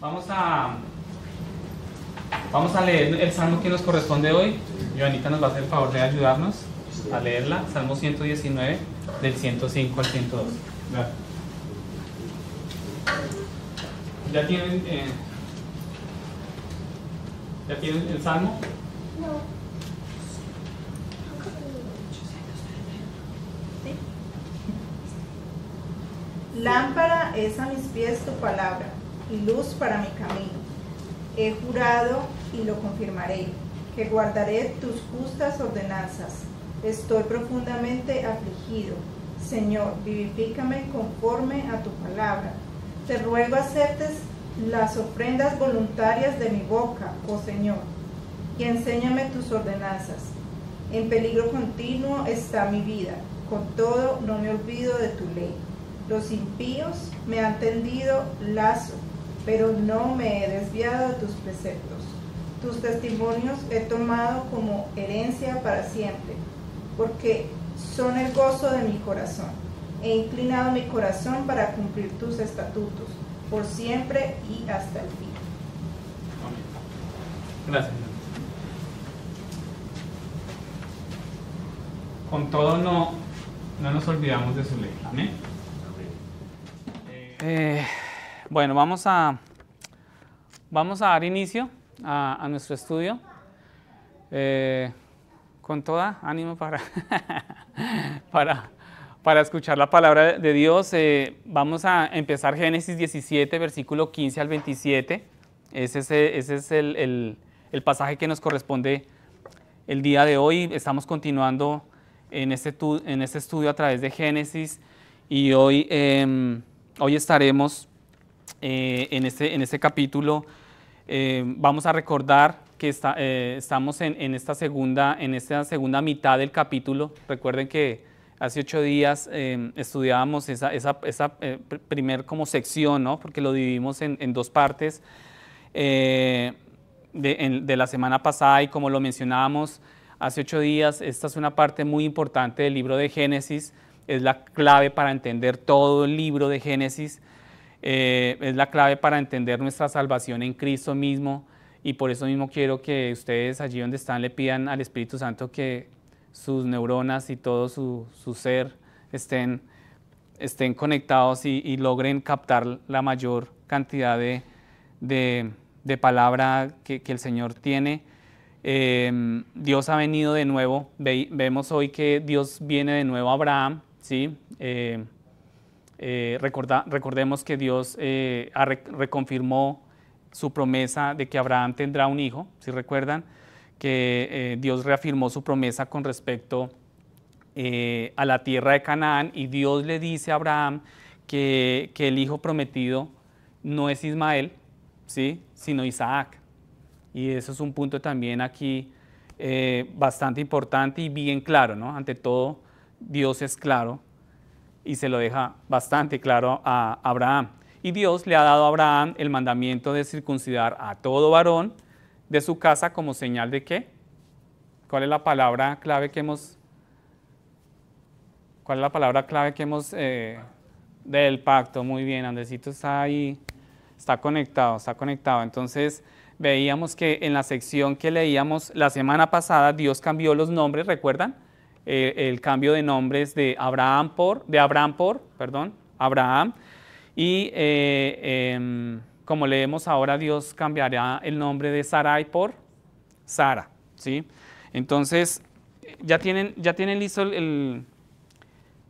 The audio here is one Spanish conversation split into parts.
Vamos a leer el salmo que nos corresponde hoy. Joanita nos va a hacer el favor de ayudarnos a leerla. Salmo 119, del 105 al 102. ¿Ya tienen el salmo? No. Lámpara es a mis pies tu palabra y luz para mi camino. He jurado y lo confirmaré, que guardaré tus justas ordenanzas. Estoy profundamente afligido. Señor, vivifícame conforme a tu palabra. Te ruego aceptes las ofrendas voluntarias de mi boca, oh Señor, y enséñame tus ordenanzas. En peligro continuo está mi vida, con todo no me olvido de tu ley. Los impíos me han tendido lazo, pero no me he desviado de tus preceptos. Tus testimonios he tomado como herencia para siempre, porque son el gozo de mi corazón. He inclinado mi corazón para cumplir tus estatutos, por siempre y hasta el fin. Gracias. Con todo no nos olvidamos de su ley. Amén. Bueno, vamos a dar inicio a nuestro estudio. Con toda ánimo para escuchar la palabra de Dios. Vamos a empezar Génesis 17, versículo 15 al 27. Ese es el pasaje que nos corresponde el día de hoy. Estamos continuando en este estudio a través de Génesis y hoy estaremos en este capítulo. Vamos a recordar que estamos en esta segunda mitad del capítulo. Recuerden que hace 8 días estudiábamos esa primer como sección, ¿no? Porque lo dividimos en dos partes de la semana pasada, y como lo mencionábamos hace 8 días, esta es una parte muy importante del libro de Génesis. Es la clave para entender todo el libro de Génesis. Es la clave para entender nuestra salvación en Cristo mismo, y por eso mismo quiero que ustedes allí donde están le pidan al Espíritu Santo que sus neuronas y todo su ser estén conectados y logren captar la mayor cantidad de palabra que el Señor tiene. Dios ha venido de nuevo. Vemos hoy que Dios viene de nuevo a Abraham, ¿sí? Recordemos que Dios reconfirmó su promesa de que Abraham tendrá un hijo. Si recuerdan que Dios reafirmó su promesa con respecto a la tierra de Canaán, y Dios le dice a Abraham que el hijo prometido no es Ismael, ¿sí? Sino Isaac. Y eso es un punto también aquí bastante importante y bien claro, ¿no? Ante todo, Dios es claro y se lo deja bastante claro a Abraham. Y Dios le ha dado a Abraham el mandamiento de circuncidar a todo varón de su casa como señal de ¿qué? ¿Cuál es la palabra clave que hemos del pacto? Muy bien, Andresito está ahí, está conectado. Entonces, veíamos que en la sección que leíamos la semana pasada, Dios cambió los nombres, ¿recuerdan? El cambio de nombres de Abraham por Abraham. Y como leemos ahora, Dios cambiará el nombre de Sarai por Sara, ¿sí? Entonces, ¿ya tienen listo el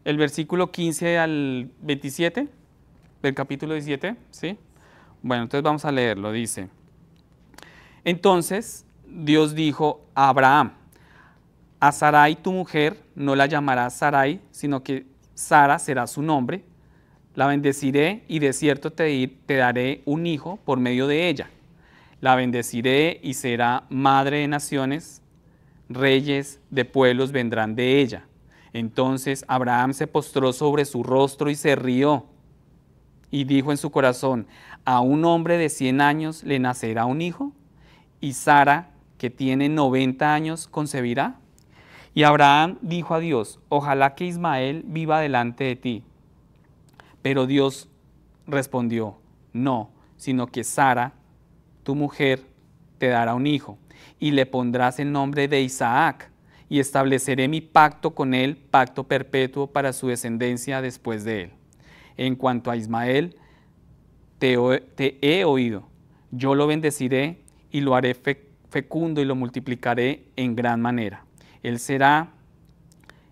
versículo 15 al 27 del capítulo 17? ¿Sí? Bueno, entonces vamos a leerlo. Dice: entonces Dios dijo a Abraham: a Sarai tu mujer no la llamarás Sarai, sino que Sara será su nombre. La bendeciré y de cierto te daré un hijo por medio de ella. La bendeciré y será madre de naciones, reyes de pueblos vendrán de ella. Entonces Abraham se postró sobre su rostro y se rió, y dijo en su corazón: ¿a un hombre de 100 años le nacerá un hijo? ¿Y Sara, que tiene 90 años, concebirá? Y Abraham dijo a Dios: ojalá que Ismael viva delante de ti. Pero Dios respondió: no, sino que Sara, tu mujer, te dará un hijo, y le pondrás el nombre de Isaac, y estableceré mi pacto con él, pacto perpetuo para su descendencia después de él. En cuanto a Ismael, te he oído, yo lo bendeciré y lo haré fecundo y lo multiplicaré en gran manera. Él será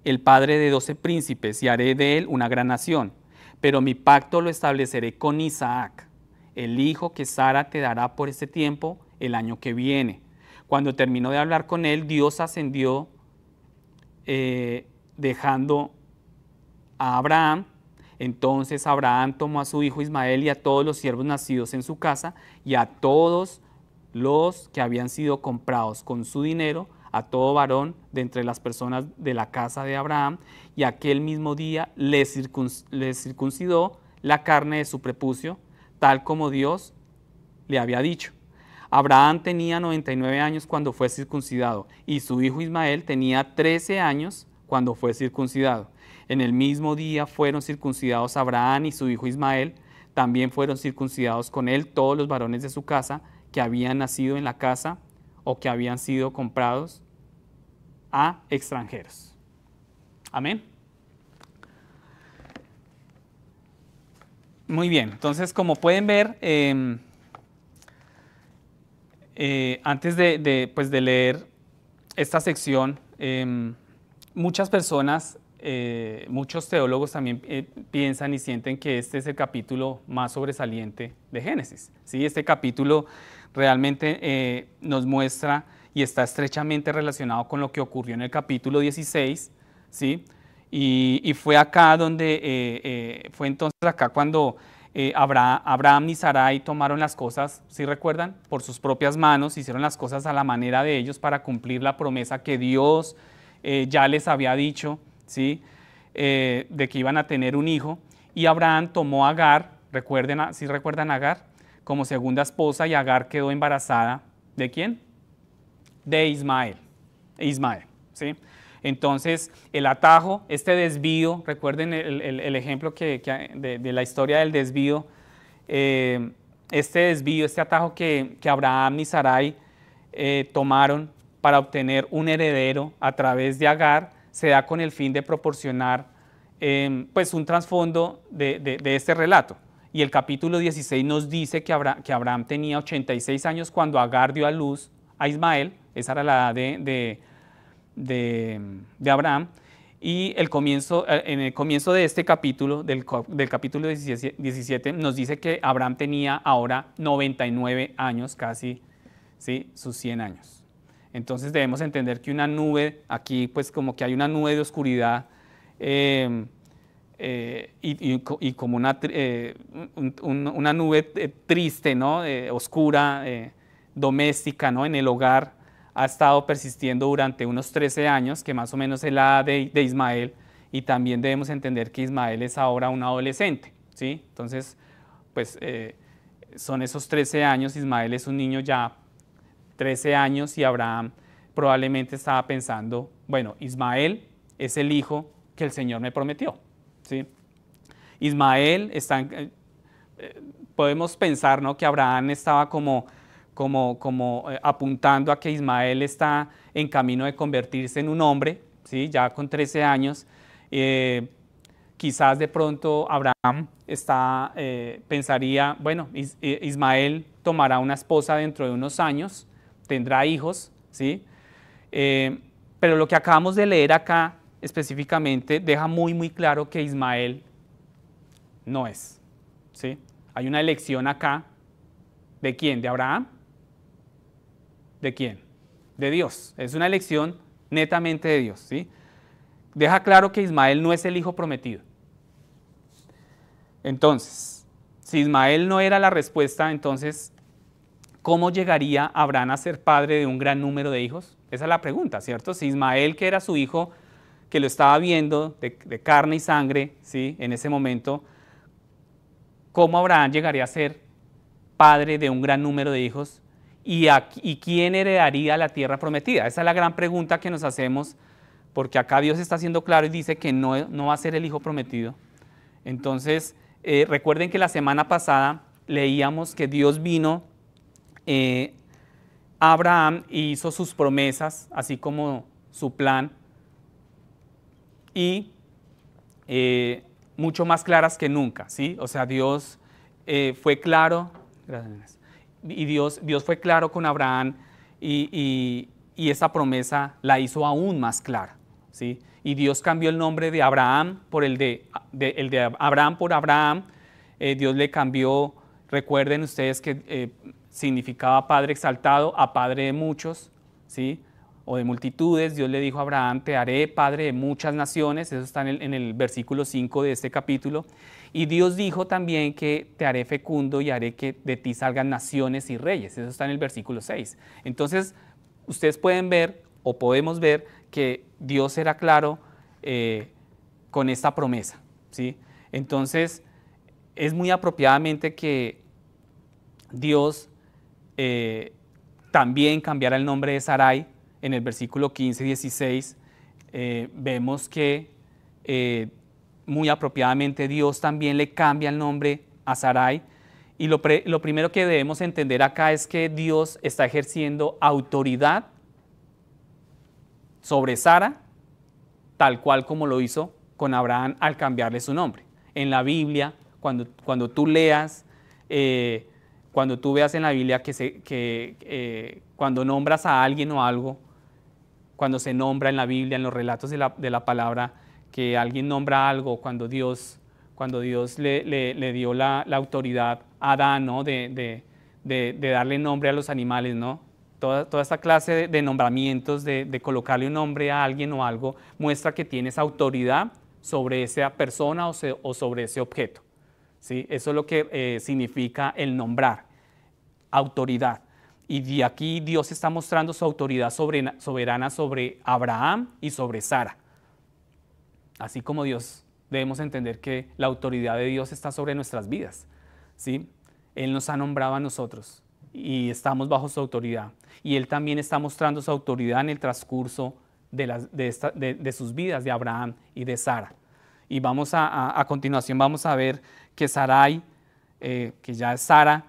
el padre de 12 príncipes y haré de él una gran nación, pero mi pacto lo estableceré con Isaac, el hijo que Sara te dará por este tiempo el año que viene. Cuando terminó de hablar con él, Dios ascendió dejando a Abraham. Entonces Abraham tomó a su hijo Ismael y a todos los siervos nacidos en su casa y a todos los que habían sido comprados con su dinero, a todo varón de entre las personas de la casa de Abraham, y aquel mismo día le circuncidó la carne de su prepucio, tal como Dios le había dicho. Abraham tenía 99 años cuando fue circuncidado, y su hijo Ismael tenía 13 años cuando fue circuncidado. En el mismo día fueron circuncidados Abraham y su hijo Ismael, también fueron circuncidados con él todos los varones de su casa que habían nacido en la casa o que habían sido comprados a extranjeros. Amén. Muy bien, entonces como pueden ver, antes de leer esta sección, muchas personas, muchos teólogos también piensan y sienten que este es el capítulo más sobresaliente de Génesis. ¿Sí? Este capítulo realmente nos muestra y está estrechamente relacionado con lo que ocurrió en el capítulo 16, ¿sí? Y fue acá donde, fue entonces acá cuando Abraham y Sarai tomaron las cosas, ¿sí recuerdan? Por sus propias manos, hicieron las cosas a la manera de ellos para cumplir la promesa que Dios ya les había dicho, ¿sí? De que iban a tener un hijo. Y Abraham tomó a Agar, ¿sí recuerdan a Agar? Como segunda esposa, y Agar quedó embarazada, ¿de quién? De Ismael, ¿sí? Entonces, el atajo, este desvío, recuerden el ejemplo de la historia del desvío, este atajo que Abraham y Sarai tomaron para obtener un heredero a través de Agar, se da con el fin de proporcionar pues un trasfondo de este relato. Y el capítulo 16 nos dice que Abraham tenía 86 años cuando Agar dio a luz a Ismael, esa era la edad de Abraham, y en el comienzo de este capítulo, del capítulo 17, nos dice que Abraham tenía ahora 99 años, casi, ¿sí? Sus 100 años. Entonces debemos entender que una nube, aquí pues como que hay una nube de oscuridad y como una nube triste, ¿no? Oscura, doméstica, ¿no? En el hogar, ha estado persistiendo durante unos 13 años, que más o menos es la edad de Ismael, y también debemos entender que Ismael es ahora un adolescente, ¿sí? Entonces, pues son esos 13 años, Ismael es un niño ya 13 años y Abraham probablemente estaba pensando, bueno, Ismael es el hijo que el Señor me prometió, ¿sí? Ismael está, podemos pensar, ¿no? Que Abraham estaba como apuntando a que Ismael está en camino de convertirse en un hombre, ¿sí? Ya con 13 años. Quizás de pronto Abraham pensaría, bueno, Ismael tomará una esposa dentro de unos años, tendrá hijos, ¿sí? Pero lo que acabamos de leer acá específicamente deja muy claro que Ismael no es, ¿sí? Hay una elección acá. ¿De quién? ¿De Abraham? ¿De quién? De Dios. Es una elección netamente de Dios, ¿sí? Deja claro que Ismael no es el hijo prometido. Entonces, si Ismael no era la respuesta, entonces, ¿cómo llegaría Abraham a ser padre de un gran número de hijos? Esa es la pregunta, ¿cierto? Si Ismael, que era su hijo, que lo estaba viendo de carne y sangre, ¿sí? En ese momento, ¿cómo Abraham llegaría a ser padre de un gran número de hijos? ¿Y quién heredaría la tierra prometida? Esa es la gran pregunta que nos hacemos, porque acá Dios está siendo claro y dice que no va a ser el hijo prometido. Entonces, recuerden que la semana pasada leíamos que Dios vino a Abraham y hizo sus promesas, así como su plan, y mucho más claras que nunca, ¿sí? O sea, Dios fue claro, y Dios fue claro con Abraham y esa promesa la hizo aún más clara, ¿sí? Y Dios cambió el nombre de Abraham por el de Abraham por Abraham. Dios le cambió, recuerden ustedes que significaba Padre exaltado a Padre de muchos, ¿sí? O de multitudes. Dios le dijo a Abraham, te haré padre de muchas naciones, eso está en el versículo 5 de este capítulo. Y Dios dijo también que te haré fecundo y haré que de ti salgan naciones y reyes, eso está en el versículo 6. Entonces, ustedes pueden ver, o podemos ver, que Dios era claro con esta promesa, ¿sí? Entonces, es muy apropiadamente que Dios también cambiara el nombre de Sarai. En el versículo 15 y 16 vemos que muy apropiadamente Dios también le cambia el nombre a Sarai. Y lo primero que debemos entender acá es que Dios está ejerciendo autoridad sobre Sara, tal cual como lo hizo con Abraham al cambiarle su nombre. En la Biblia, cuando tú leas, cuando tú veas en la Biblia cuando nombras a alguien o algo, cuando se nombra en la Biblia, en los relatos de la palabra, que alguien nombra algo, cuando Dios le dio la autoridad a Adán, ¿no? de darle nombre a los animales, ¿no? Toda esta clase de nombramientos, de colocarle un nombre a alguien o algo, muestra que tienes autoridad sobre esa persona o sobre ese objeto, ¿sí? Eso es lo que significa el nombrar, autoridad. Y de aquí Dios está mostrando su autoridad soberana sobre Abraham y sobre Sara. Así como Dios, debemos entender que la autoridad de Dios está sobre nuestras vidas, ¿sí? Él nos ha nombrado a nosotros y estamos bajo su autoridad. Y Él también está mostrando su autoridad en el transcurso de sus vidas, de Abraham y de Sara. Y a continuación vamos a ver que Sarai, que ya es Sara,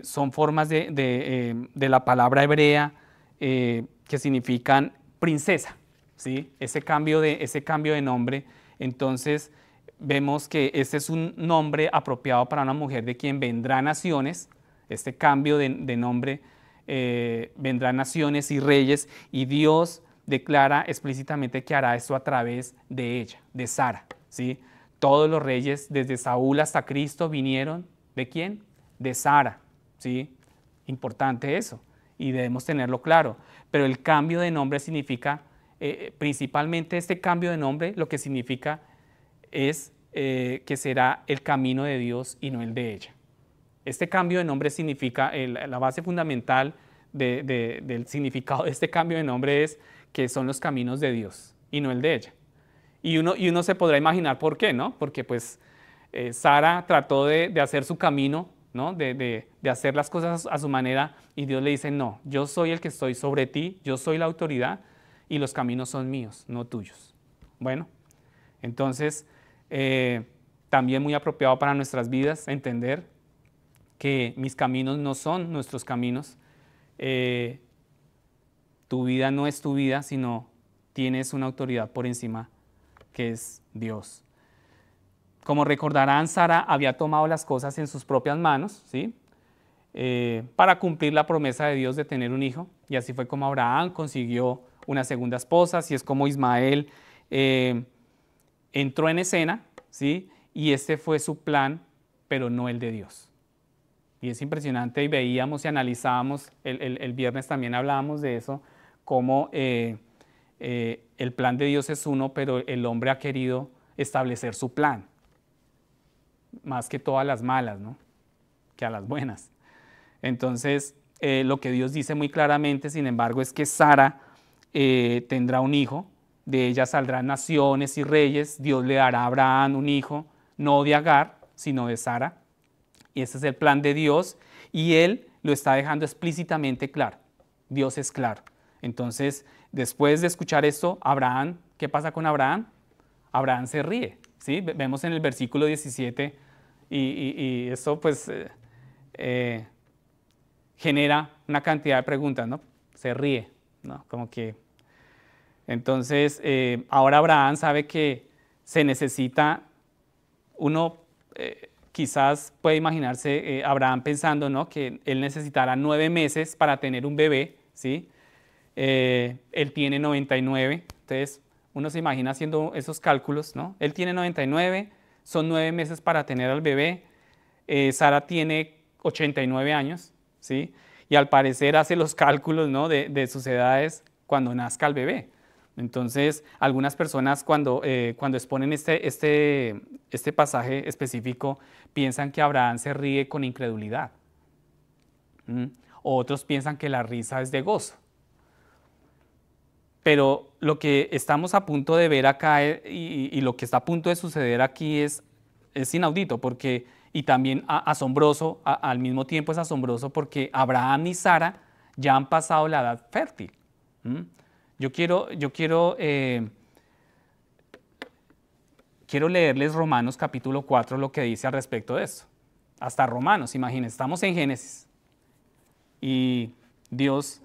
son formas de la palabra hebrea que significan princesa, ¿sí? Ese cambio de nombre. Entonces vemos que este es un nombre apropiado para una mujer de quien vendrán naciones. Este cambio de nombre, vendrán naciones y reyes, y Dios declara explícitamente que hará esto a través de ella, de Sara, ¿sí? Todos los reyes, desde Saúl hasta Cristo, vinieron ¿de quién? De Sara, ¿sí? Importante eso, y debemos tenerlo claro. Pero el cambio de nombre significa, principalmente este cambio de nombre, lo que significa es que será el camino de Dios y no el de ella. Este cambio de nombre significa, la base fundamental del significado de este cambio de nombre es que son los caminos de Dios y no el de ella. Y uno se podrá imaginar por qué, ¿no? Porque pues Sara trató de hacer su camino, ¿no? De hacer las cosas a su manera, y Dios le dice, no, yo soy el que estoy sobre ti, yo soy la autoridad y los caminos son míos, no tuyos. Bueno, entonces también muy apropiado para nuestras vidas entender que mis caminos no son nuestros caminos. Tu vida no es tu vida, sino tienes una autoridad por encima, que es Dios. Como recordarán, Sara había tomado las cosas en sus propias manos, ¿sí? Para cumplir la promesa de Dios de tener un hijo, y así fue como Abraham consiguió una segunda esposa, así es como Ismael entró en escena, ¿sí? Y este fue su plan, pero no el de Dios. Y es impresionante, y veíamos y analizábamos, el viernes también hablábamos de eso, cómo el plan de Dios es uno, pero el hombre ha querido establecer su plan, más que todas las malas, ¿no? Que a las buenas. Entonces, lo que Dios dice muy claramente, sin embargo, es que Sara tendrá un hijo, de ella saldrán naciones y reyes, Dios le dará a Abraham un hijo, no de Agar, sino de Sara. Y ese es el plan de Dios, y Él lo está dejando explícitamente claro. Dios es claro. Entonces, después de escuchar esto, Abraham, ¿qué pasa con Abraham? Abraham se ríe, ¿sí? Vemos en el versículo 17, y esto pues genera una cantidad de preguntas, ¿no? Se ríe, ¿no? Como que... Entonces, ahora Abraham sabe que se necesita, uno quizás puede imaginarse Abraham pensando, ¿no? Que él necesitará 9 meses para tener un bebé, ¿sí? Él tiene 99, entonces uno se imagina haciendo esos cálculos, ¿no? Él tiene 99, son 9 meses para tener al bebé, Sara tiene 89 años, ¿sí? Y al parecer hace los cálculos, ¿no? de sus edades cuando nazca el bebé. Entonces, algunas personas cuando exponen este pasaje específico piensan que Abraham se ríe con incredulidad. O otros piensan que la risa es de gozo. Pero lo que estamos a punto de ver acá y lo que está a punto de suceder aquí es inaudito porque, y también asombroso, al mismo tiempo es asombroso porque Abraham y Sara ya han pasado la edad fértil. Yo quiero leerles Romanos capítulo 4 lo que dice al respecto de esto. Hasta Romanos, imagínense, estamos en Génesis. Y Dios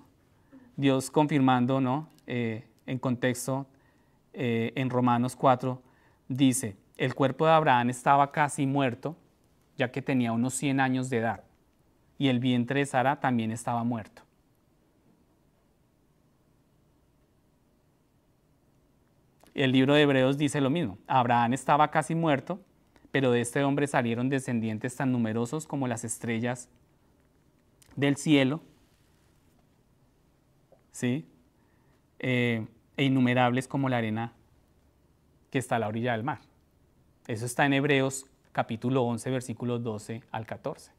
confirmando, ¿no? En contexto, en Romanos 4, dice, el cuerpo de Abraham estaba casi muerto, ya que tenía unos 100 años de edad, y el vientre de Sara también estaba muerto. El libro de Hebreos dice lo mismo. Abraham estaba casi muerto, pero de este hombre salieron descendientes tan numerosos como las estrellas del cielo, ¿sí? E innumerables como la arena que está a la orilla del mar. Eso está en Hebreos capítulo 11, versículos 12 al 14.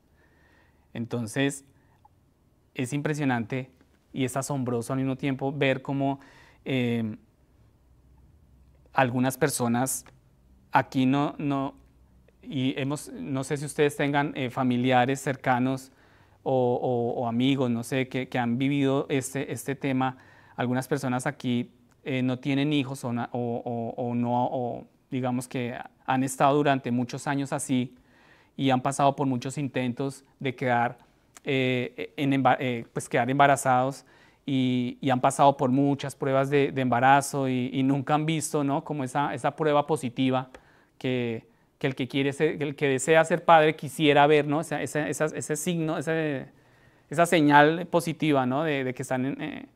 Entonces, es impresionante y es asombroso al mismo tiempo ver cómo algunas personas aquí no sé si ustedes tengan familiares cercanos o amigos, no sé, que han vivido este tema. Algunas personas aquí no tienen hijos o digamos que han estado durante muchos años así y han pasado por muchos intentos de quedar embarazados y han pasado por muchas pruebas de embarazo y nunca han visto, ¿no? Como esa prueba positiva que el que desea ser padre quisiera ver, ¿no? Ese signo, esa señal positiva, ¿no? de que están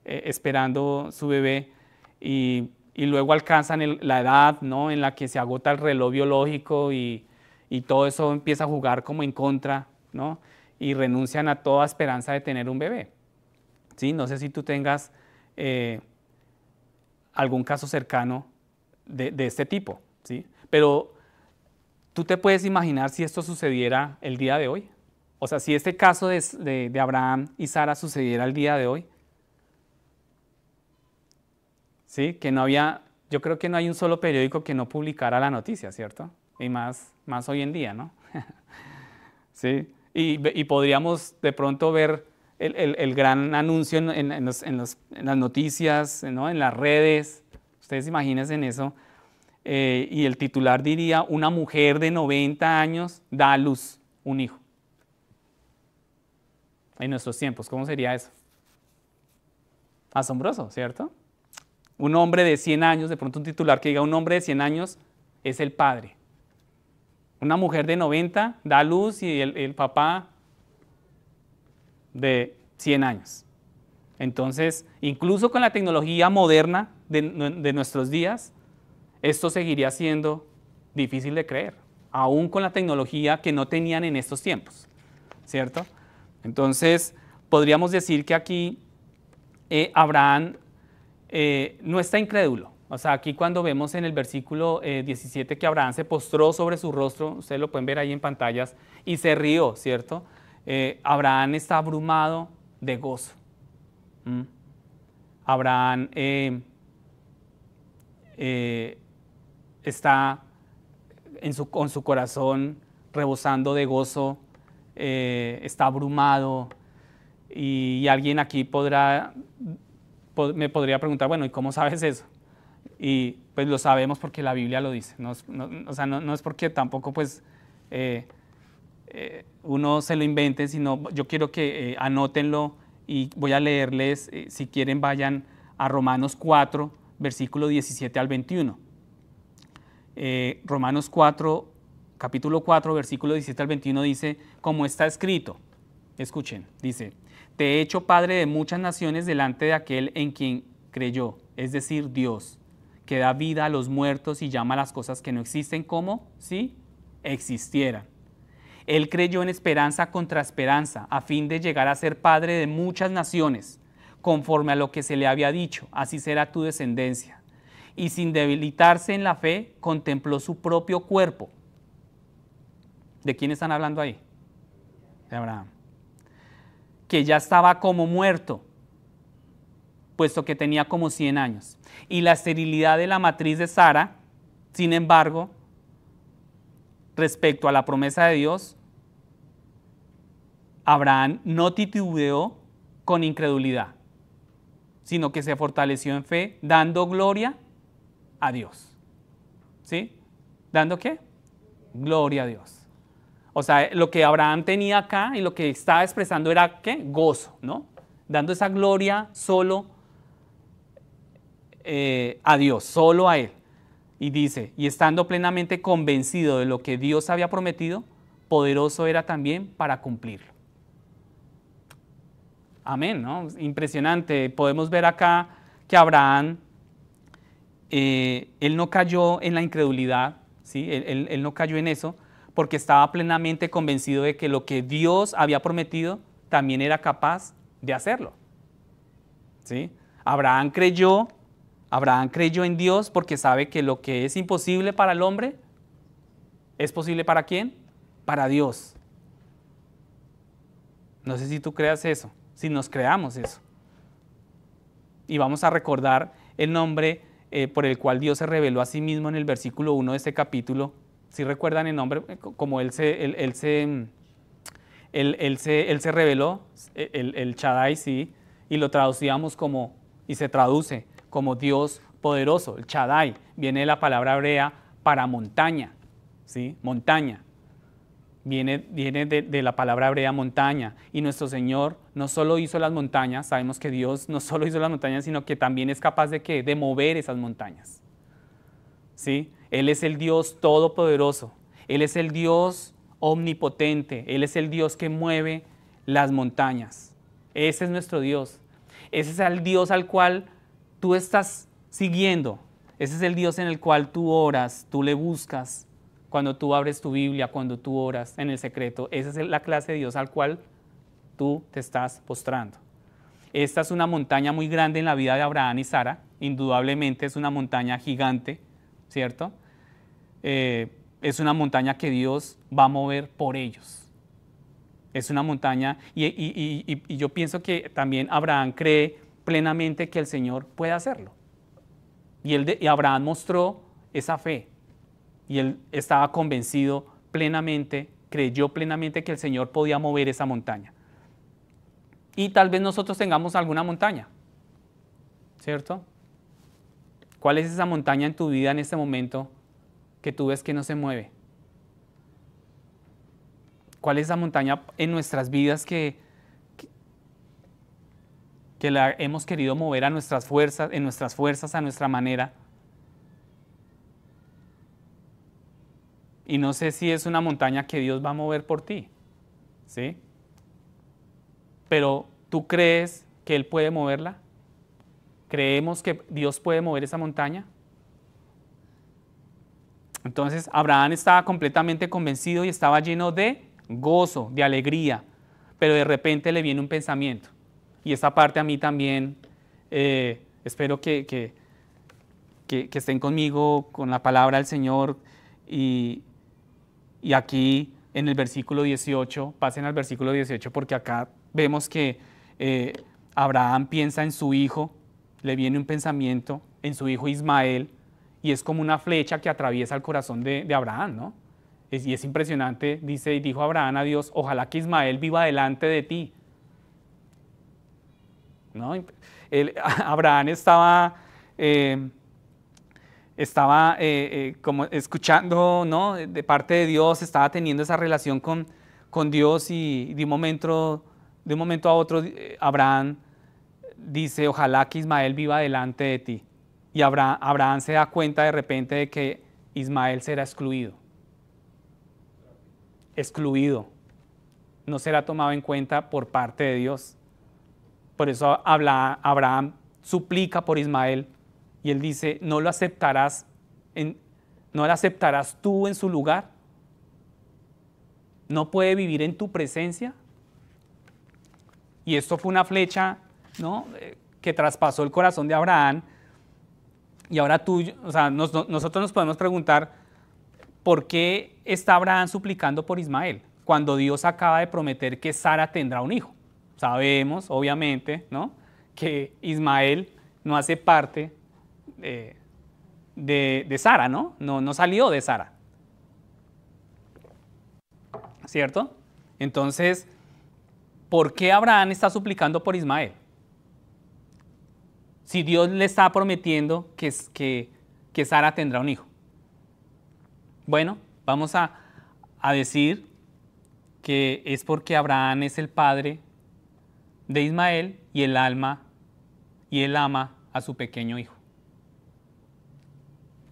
esperando su bebé y luego alcanzan la edad, ¿no? En la que se agota el reloj biológico y todo eso empieza a jugar como en contra, ¿no? Y renuncian a toda esperanza de tener un bebé. ¿Sí? No sé si tú tengas algún caso cercano de este tipo, ¿sí? Pero ¿tú te puedes imaginar si esto sucediera el día de hoy? O sea, si este caso de Abraham y Sara sucediera el día de hoy. ¿Sí? Que no había, yo creo que no hay un solo periódico que no publicara la noticia, ¿cierto? Y más hoy en día, ¿no? ¿Sí? Y podríamos de pronto ver el gran anuncio en las noticias, ¿no? En las redes. Ustedes imagínense en eso. Y el titular diría, una mujer de 90 años da a luz un hijo. En nuestros tiempos, ¿cómo sería eso? Asombroso, ¿cierto? Un hombre de 100 años, de pronto un titular que diga un hombre de 100 años es el padre. Una mujer de 90 da a luz y el papá de 100 años. Entonces, incluso con la tecnología moderna de nuestros días, esto seguiría siendo difícil de creer, aún con la tecnología que no tenían en estos tiempos, ¿cierto? Entonces, podríamos decir que aquí Abraham no está incrédulo. O sea, aquí cuando vemos en el versículo 17 que Abraham se postró sobre su rostro, ustedes lo pueden ver ahí en pantallas, y se rió, ¿cierto? Abraham está abrumado de gozo. Abraham está con su corazón rebosando de gozo, está abrumado, y alguien aquí me podría preguntar, bueno, ¿y cómo sabes eso? Y pues lo sabemos porque la Biblia lo dice, o sea, no es porque tampoco pues uno se lo invente, sino yo quiero que anótenlo y voy a leerles, si quieren vayan a Romanos 4, versículo 17 al 21. Romanos 4, capítulo 4, versículo 17 al 21 dice, como está escrito, escuchen, dice, te he hecho padre de muchas naciones delante de aquel en quien creyó, es decir, Dios, que da vida a los muertos y llama a las cosas que no existen como si existieran. Él creyó en esperanza contra esperanza, a fin de llegar a ser padre de muchas naciones, conforme a lo que se le había dicho, así será tu descendencia. Y sin debilitarse en la fe, contempló su propio cuerpo. ¿De quién están hablando ahí? De Abraham. Que ya estaba como muerto, puesto que tenía como 100 años. Y la esterilidad de la matriz de Sara, sin embargo, respecto a la promesa de Dios, Abraham no titubeó con incredulidad, sino que se fortaleció en fe, dando gloria a Dios. ¿Sí? ¿Dando qué? Gloria a Dios. O sea, lo que Abraham tenía acá y lo que estaba expresando era ¿qué? Gozo, ¿no? Dando esa gloria solo a Dios, solo a Él. Y dice, y estando plenamente convencido de lo que Dios había prometido, poderoso era también para cumplirlo. Amén, ¿no? Impresionante. Podemos ver acá que Abraham, él no cayó en la incredulidad, ¿sí? Él no cayó en eso, porque estaba plenamente convencido de que lo que Dios había prometido también era capaz de hacerlo. ¿Sí? Abraham creyó en Dios porque sabe que lo que es imposible para el hombre, ¿es posible para quién? Para Dios. No sé si tú creas eso, si nos creamos eso. Y vamos a recordar el nombre por el cual Dios se reveló a sí mismo en el versículo 1 de este capítulo. Si recuerdan el nombre, como Él se reveló, el Shaddai, sí, y lo traducíamos como, y se traduce como Dios poderoso. El Shaddai viene de la palabra hebrea para montaña, ¿sí? Montaña. Viene de la palabra hebrea montaña. Y nuestro Señor no solo hizo las montañas, sabemos que Dios no solo hizo las montañas, sino que también es capaz de ¿qué? De mover esas montañas. ¿Sí? Él es el Dios todopoderoso. Él es el Dios omnipotente. Él es el Dios que mueve las montañas. Ese es nuestro Dios. Ese es el Dios al cual tú estás siguiendo. Ese es el Dios en el cual tú oras, tú le buscas. Cuando tú abres tu Biblia, cuando tú oras en el secreto, esa es la clase de Dios al cual tú te estás postrando. Esta es una montaña muy grande en la vida de Abraham y Sara, indudablemente es una montaña gigante, ¿cierto? Es una montaña que Dios va a mover por ellos. Es una montaña, y yo pienso que también Abraham cree plenamente que el Señor puede hacerlo. Y Abraham mostró esa fe. Y él estaba convencido plenamente, creyó plenamente que el Señor podía mover esa montaña. Y tal vez nosotros tengamos alguna montaña, ¿cierto? ¿Cuál es esa montaña en tu vida en este momento que tú ves que no se mueve? ¿Cuál es esa montaña en nuestras vidas que la hemos querido mover a nuestras fuerzas, a nuestra manera? Y no sé si es una montaña que Dios va a mover por ti, ¿sí? Pero ¿tú crees que Él puede moverla? ¿Creemos que Dios puede mover esa montaña? Entonces Abraham estaba completamente convencido y estaba lleno de gozo, de alegría, pero de repente le viene un pensamiento. Y esta parte a mí también, espero que estén conmigo con la palabra del Señor. Y aquí en el versículo 18, pasen al versículo 18 porque acá vemos que Abraham piensa en su hijo, le viene un pensamiento en su hijo Ismael y es como una flecha que atraviesa el corazón de Abraham, ¿no? Y es impresionante, dice, y dijo Abraham a Dios, ojalá que Ismael viva delante de ti. ¿No? Abraham estaba como escuchando, ¿no? De parte de Dios, estaba teniendo esa relación con con Dios y de un momento a otro Abraham dice, ojalá que Ismael viva delante de ti. Y Abraham se da cuenta de repente de que Ismael será excluido. Excluido. No será tomado en cuenta por parte de Dios. Por eso Abraham suplica por Ismael y él dice, ¿no lo aceptarás tú en su lugar? ¿No puede vivir en tu presencia? Y esto fue una flecha, ¿no?, que traspasó el corazón de Abraham. Y ahora nosotros nos podemos preguntar, ¿por qué está Abraham suplicando por Ismael cuando Dios acaba de prometer que Sara tendrá un hijo? Sabemos, obviamente, ¿no?, que Ismael no hace parte de Sara, ¿no? No salió de Sara. ¿Cierto? Entonces, ¿por qué Abraham está suplicando por Ismael? Si Dios le está prometiendo que Sara tendrá un hijo. Bueno, vamos a decir que es porque Abraham es el padre de Ismael y él ama a su pequeño hijo.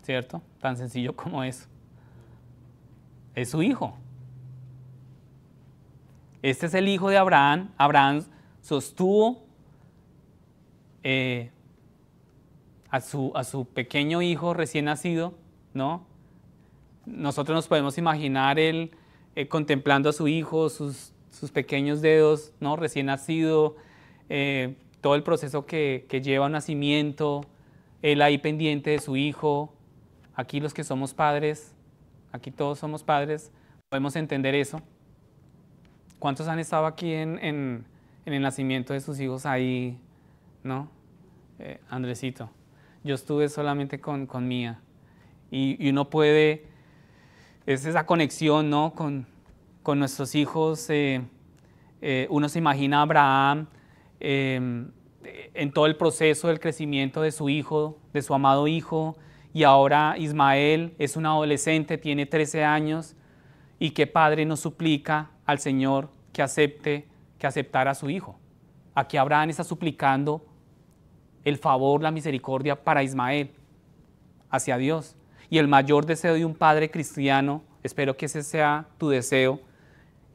¿Cierto? Tan sencillo como eso. Es su hijo. Este es el hijo de Abraham. Abraham sostuvo a su pequeño hijo recién nacido, ¿no? Nosotros nos podemos imaginar él contemplando a su hijo, sus pequeños dedos, ¿no?, recién nacido, todo el proceso que lleva un nacimiento, él ahí pendiente de su hijo. Aquí los que somos padres, aquí todos somos padres, podemos entender eso. ¿Cuántos han estado aquí en el nacimiento de sus hijos ahí, no? Andresito, yo estuve solamente con Mía. Y uno puede, es esa conexión, ¿no?, con nuestros hijos. Uno se imagina a Abraham en todo el proceso del crecimiento de su hijo, de su amado hijo, y ahora Ismael es un adolescente, tiene 13 años, y qué padre nos suplica al Señor que aceptara a su hijo. Aquí Abraham está suplicando el favor, la misericordia para Ismael, hacia Dios. Y el mayor deseo de un padre cristiano, espero que ese sea tu deseo,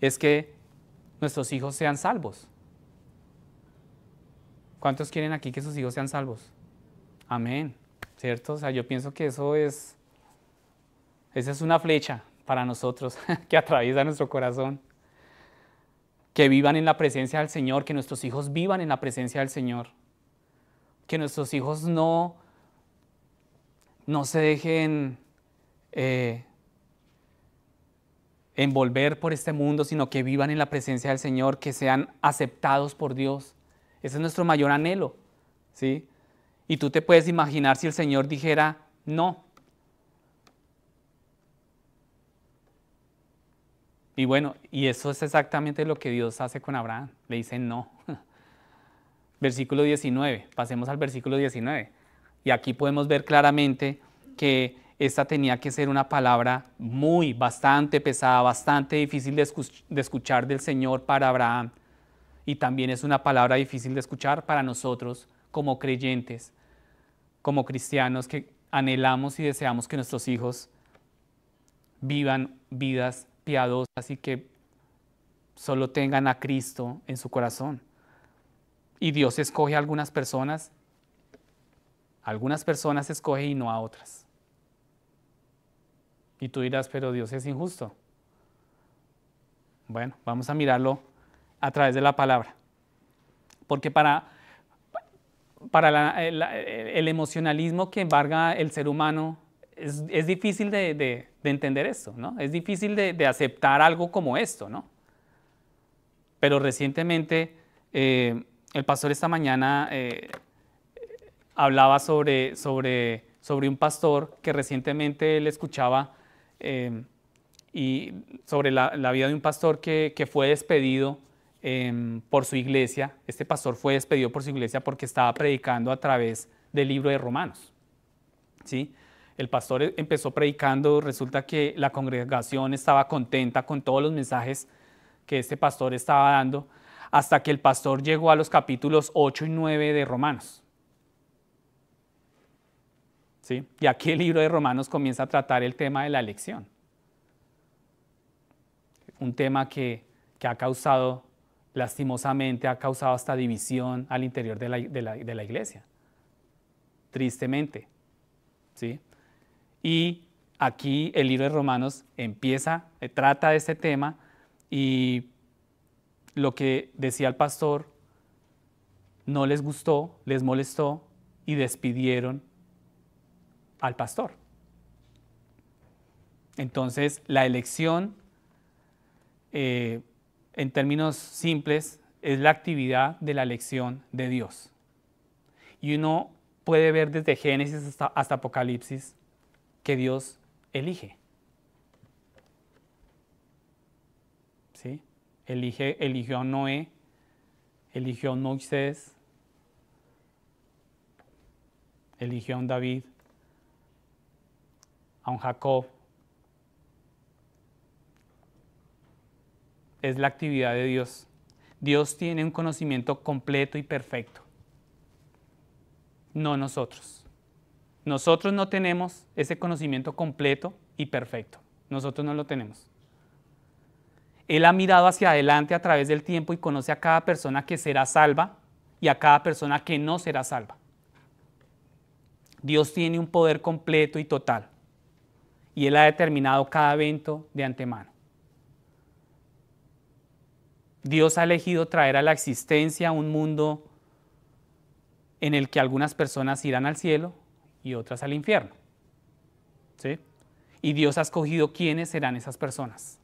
es que nuestros hijos sean salvos. ¿Cuántos quieren aquí que sus hijos sean salvos? Amén, ¿cierto? O sea, yo pienso que esa es una flecha para nosotros que atraviesa nuestro corazón. Que vivan en la presencia del Señor, que nuestros hijos vivan en la presencia del Señor. Que nuestros hijos no se dejen envolver por este mundo, sino que vivan en la presencia del Señor, que sean aceptados por Dios. Ese es nuestro mayor anhelo, ¿sí? Y tú te puedes imaginar si el Señor dijera no. Y bueno, y eso es exactamente lo que Dios hace con Abraham. Le dice no. Versículo 19, pasemos al versículo 19. Y aquí podemos ver claramente que esta tenía que ser una palabra bastante pesada, bastante difícil de escuchar del Señor para Abraham. Y también es una palabra difícil de escuchar para nosotros como creyentes, como cristianos que anhelamos y deseamos que nuestros hijos vivan vidas piadosas y que solo tengan a Cristo en su corazón. Y Dios escoge a algunas personas escoge y no a otras. Y tú dirás, pero Dios es injusto. Bueno, vamos a mirarlo a través de la palabra. Porque para el emocionalismo que embarga el ser humano, es difícil de entender esto, ¿no? Es difícil de aceptar algo como esto, ¿no? Pero recientemente, el pastor esta mañana hablaba sobre un pastor que recientemente él escuchaba y sobre la vida de un pastor que fue despedido por su iglesia. Este pastor fue despedido por su iglesia porque estaba predicando a través del libro de Romanos, ¿sí? El pastor empezó predicando, resulta que la congregación estaba contenta con todos los mensajes que este pastor estaba dando, hasta que el pastor llegó a los capítulos 8 y 9 de Romanos. ¿Sí? Y aquí el libro de Romanos comienza a tratar el tema de la elección. Un tema que ha causado, lastimosamente, ha causado hasta división al interior de la iglesia. Tristemente. ¿Sí? Y aquí el libro de Romanos trata de este tema, y lo que decía el pastor no les gustó, les molestó y despidieron al pastor. Entonces, la elección, en términos simples, es la actividad de la elección de Dios. Y uno puede ver desde Génesis hasta Apocalipsis que Dios elige. ¿Sí? Eligió a Noé, eligió a Moisés, eligió a un David, a un Jacob. Es la actividad de Dios. Dios tiene un conocimiento completo y perfecto. No nosotros. Nosotros no tenemos ese conocimiento completo y perfecto. Nosotros no lo tenemos. Él ha mirado hacia adelante a través del tiempo y conoce a cada persona que será salva y a cada persona que no será salva. Dios tiene un poder completo y total, y Él ha determinado cada evento de antemano. Dios ha elegido traer a la existencia un mundo en el que algunas personas irán al cielo y otras al infierno. ¿Sí? Y Dios ha escogido quiénes serán esas personas.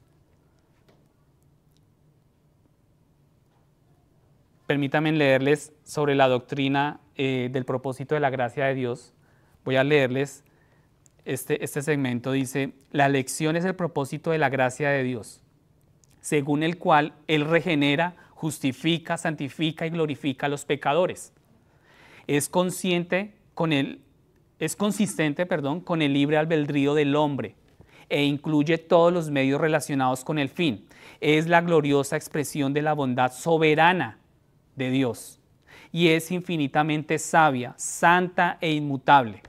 Permítanme leerles sobre la doctrina del propósito de la gracia de Dios. Voy a leerles este segmento. Dice: la elección es el propósito de la gracia de Dios, según el cual Él regenera, justifica, santifica y glorifica a los pecadores. Es consistente con el libre albedrío del hombre e incluye todos los medios relacionados con el fin. Es la gloriosa expresión de la bondad soberana de Dios y es infinitamente sabia, santa e inmutable.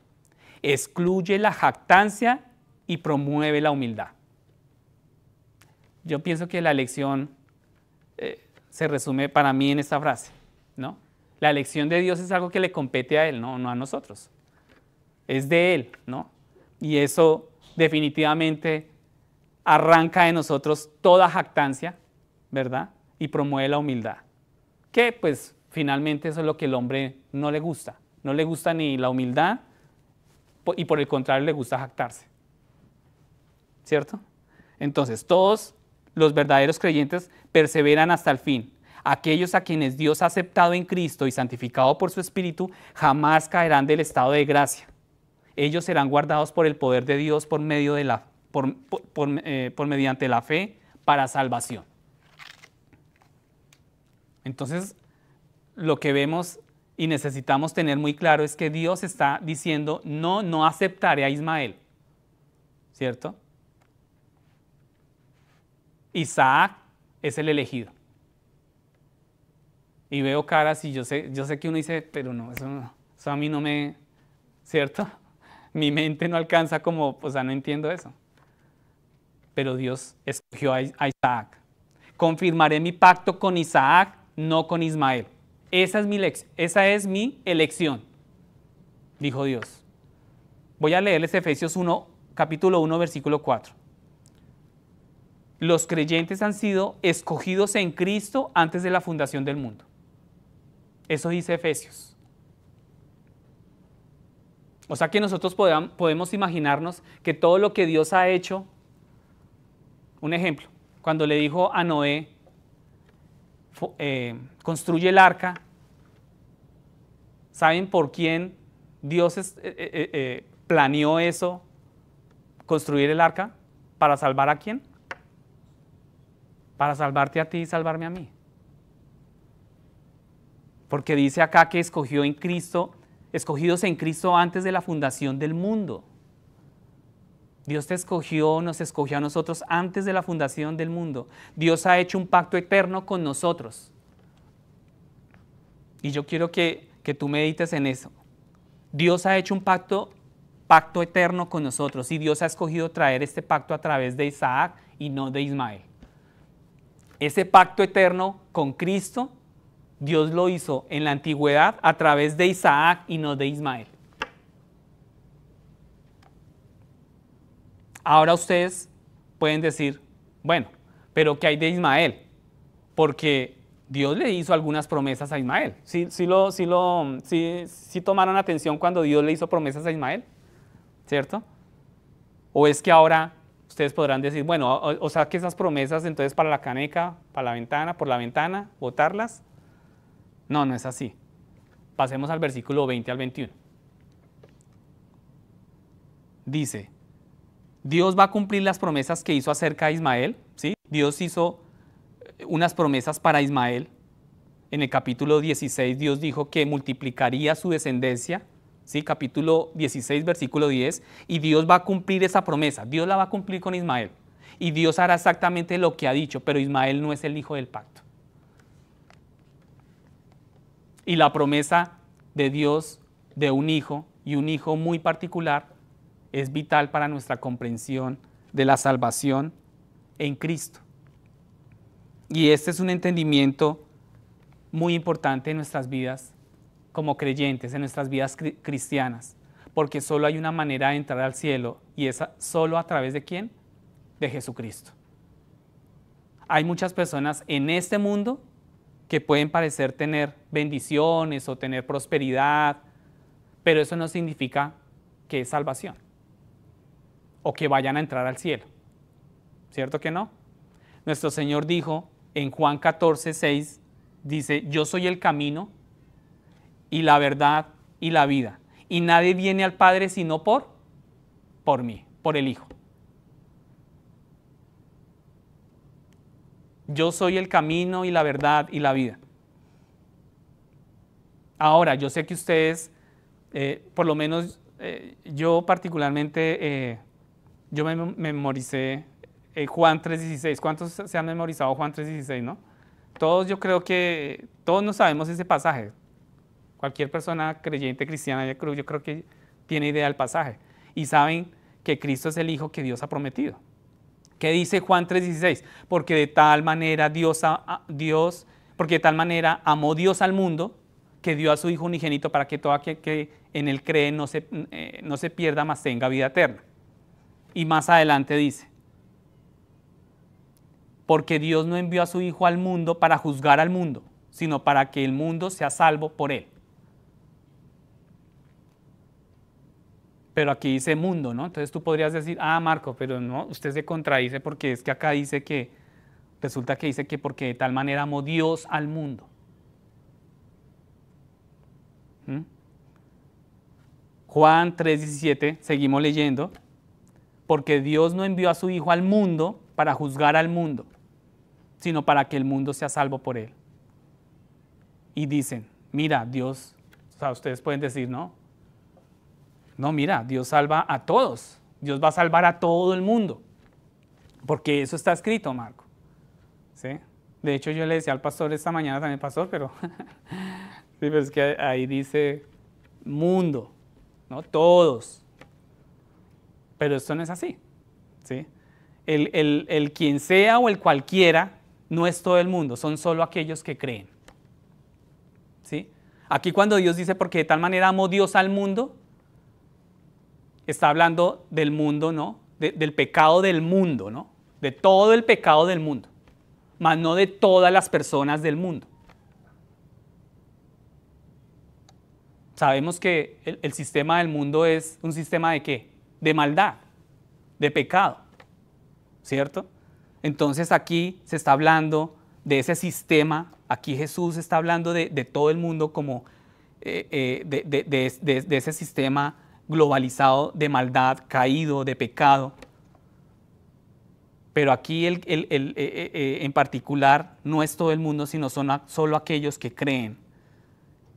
Excluye la jactancia y promueve la humildad. Yo pienso que la elección se resume para mí en esta frase, ¿no? La elección de Dios es algo que le compete a Él, no a nosotros. Es de Él, ¿no? Y eso definitivamente arranca de nosotros toda jactancia, ¿verdad? Y promueve la humildad. Que pues finalmente eso es lo que el hombre no le gusta. No le gusta ni la humildad y por el contrario le gusta jactarse. ¿Cierto? Entonces todos los verdaderos creyentes perseveran hasta el fin. Aquellos a quienes Dios ha aceptado en Cristo y santificado por su Espíritu jamás caerán del estado de gracia. Ellos serán guardados por el poder de Dios por medio de mediante la fe para salvación. Entonces, lo que vemos y necesitamos tener muy claro es que Dios está diciendo: no aceptaré a Ismael, ¿cierto? Isaac es el elegido. Y veo caras y yo sé que uno dice, pero no, eso a mí no me, ¿cierto? Mi mente no alcanza como, o sea, no entiendo eso. Pero Dios escogió a Isaac. Confirmaré mi pacto con Isaac, no con Ismael. Esa es mi elección, dijo Dios. Voy a leerles Efesios 1, capítulo 1, versículo 4. Los creyentes han sido escogidos en Cristo antes de la fundación del mundo. Eso dice Efesios. O sea que nosotros podemos imaginarnos que todo lo que Dios ha hecho, un ejemplo, cuando le dijo a Noé, construye el arca, ¿saben por quién Dios planeó eso, construir el arca? ¿Para salvar a quién? Para salvarte a ti y salvarme a mí. Porque dice acá que escogidos en Cristo antes de la fundación del mundo. Dios te escogió, nos escogió a nosotros antes de la fundación del mundo. Dios ha hecho un pacto eterno con nosotros. Y yo quiero que tú medites en eso. Dios ha hecho un pacto eterno con nosotros y Dios ha escogido traer este pacto a través de Isaac y no de Ismael. Ese pacto eterno con Cristo, Dios lo hizo en la antigüedad a través de Isaac y no de Ismael. Ahora ustedes pueden decir, bueno, pero ¿qué hay de Ismael? Porque Dios le hizo algunas promesas a Ismael. ¿Sí tomaron atención cuando Dios le hizo promesas a Ismael? ¿Cierto? ¿O es que ahora ustedes podrán decir, bueno, o sea que esas promesas entonces para la caneca, para la ventana, por la ventana, botarlas? No, no es así. Pasemos al versículo 20 al 21. Dice, Dios va a cumplir las promesas que hizo acerca de Ismael, ¿sí? Dios hizo unas promesas para Ismael. En el capítulo 16 Dios dijo que multiplicaría su descendencia, ¿sí? Capítulo 16, versículo 10, y Dios va a cumplir esa promesa. Dios la va a cumplir con Ismael. Y Dios hará exactamente lo que ha dicho, pero Ismael no es el hijo del pacto. Y la promesa de Dios de un hijo, y un hijo muy particular, es vital para nuestra comprensión de la salvación en Cristo. Y este es un entendimiento muy importante en nuestras vidas como creyentes, en nuestras vidas cristianas, porque solo hay una manera de entrar al cielo, y es solo a través de ¿quién? De Jesucristo. Hay muchas personas en este mundo que pueden parecer tener bendiciones o tener prosperidad, pero eso no significa que es salvación o que vayan a entrar al cielo. ¿Cierto que no? Nuestro Señor dijo en Juan 14, 6, dice, yo soy el camino y la verdad y la vida, y nadie viene al Padre sino por mí, por el Hijo. Yo soy el camino y la verdad y la vida. Ahora, yo sé que ustedes, por lo menos yo particularmente, yo me memoricé Juan 3.16. ¿Cuántos se han memorizado Juan 3.16, no? Todos, yo creo que, todos no sabemos ese pasaje. Cualquier persona creyente cristiana, yo creo que tiene idea del pasaje. Y saben que Cristo es el Hijo que Dios ha prometido. ¿Qué dice Juan 3.16? Porque de tal manera porque de tal manera amó Dios al mundo, que dio a su Hijo unigénito para que todo aquel que en él cree no se pierda, mas tenga vida eterna. Y más adelante dice, porque Dios no envió a su Hijo al mundo para juzgar al mundo, sino para que el mundo sea salvo por él. Pero aquí dice mundo, ¿no? Entonces tú podrías decir, Marco, pero no, usted se contradice porque es que acá dice que, resulta que dice que porque de tal manera amó Dios al mundo. Juan 3.17, seguimos leyendo, porque Dios no envió a su Hijo al mundo para juzgar al mundo, sino para que el mundo sea salvo por él. Y dicen, mira, Dios, o sea, ustedes pueden decir, no, mira, Dios salva a todos, Dios va a salvar a todo el mundo, porque eso está escrito, Marco. ¿Sí? De hecho, yo le decía al pastor esta mañana también, pastor, pero, sí, pero es que ahí dice mundo, ¿no? Todos. Pero esto no es así, ¿sí? El quien sea o el cualquiera no es todo el mundo, son solo aquellos que creen. ¿Sí? Aquí cuando Dios dice, porque de tal manera amó Dios al mundo, está hablando del mundo, ¿no? Del pecado del mundo, ¿no? De todo el pecado del mundo, mas no de todas las personas del mundo. Sabemos que el sistema del mundo es un sistema ¿de qué? De maldad, de pecado, ¿cierto? Entonces aquí se está hablando de ese sistema, aquí Jesús está hablando de todo el mundo como de ese sistema globalizado de maldad, caído, de pecado. Pero aquí en particular no es todo el mundo, sino son solo aquellos que creen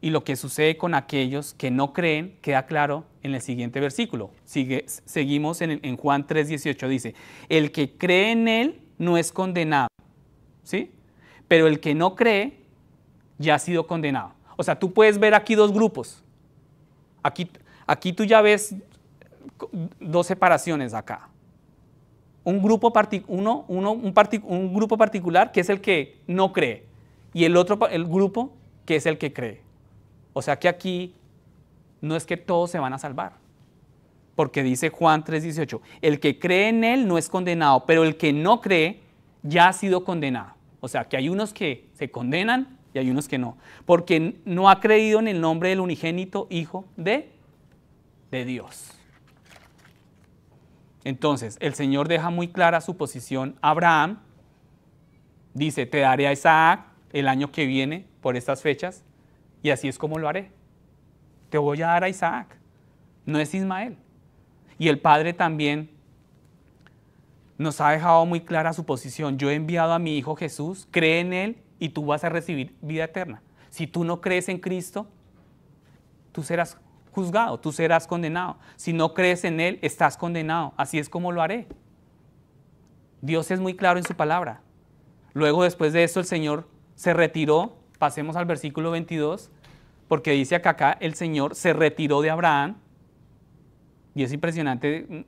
Y lo que sucede con aquellos que no creen queda claro en el siguiente versículo. Seguimos en Juan 3:18, dice, el que cree en él no es condenado, ¿sí? Pero el que no cree ya ha sido condenado. O sea, tú puedes ver aquí dos grupos. Aquí tú ya ves dos separaciones acá. Un grupo particular que es el que no cree y el grupo que es el que cree. O sea que aquí no es que todos se van a salvar, porque dice Juan 3:18, el que cree en él no es condenado, pero el que no cree ya ha sido condenado. O sea que hay unos que se condenan y hay unos que no, porque no ha creído en el nombre del unigénito Hijo de Dios. Entonces, el Señor deja muy clara su posición a Abraham. Dice, te daré a Isaac el año que viene por estas fechas, y así es como lo haré. Te voy a dar a Isaac, no es Ismael. Y el Padre también nos ha dejado muy clara su posición. Yo he enviado a mi Hijo Jesús, cree en Él y tú vas a recibir vida eterna. Si tú no crees en Cristo, tú serás juzgado, tú serás condenado. Si no crees en Él, estás condenado. Así es como lo haré. Dios es muy claro en su palabra. Luego, después de esto, el Señor se retiró. Pasemos al versículo 22, porque dice acá el Señor se retiró de Abraham. Y es impresionante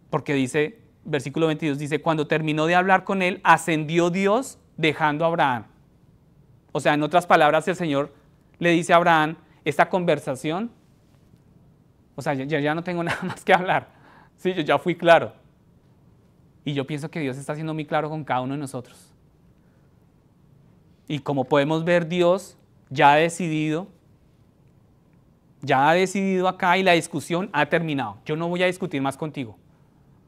porque dice, versículo 22, dice, cuando terminó de hablar con él, ascendió Dios dejando a Abraham. O sea, en otras palabras, el Señor le dice a Abraham, esta conversación, o sea, ya no tengo nada más que hablar. Sí, yo ya fui claro. Y yo pienso que Dios está siendo muy claro con cada uno de nosotros. Y como podemos ver, Dios ya ha decidido acá y la discusión ha terminado. Yo no voy a discutir más contigo.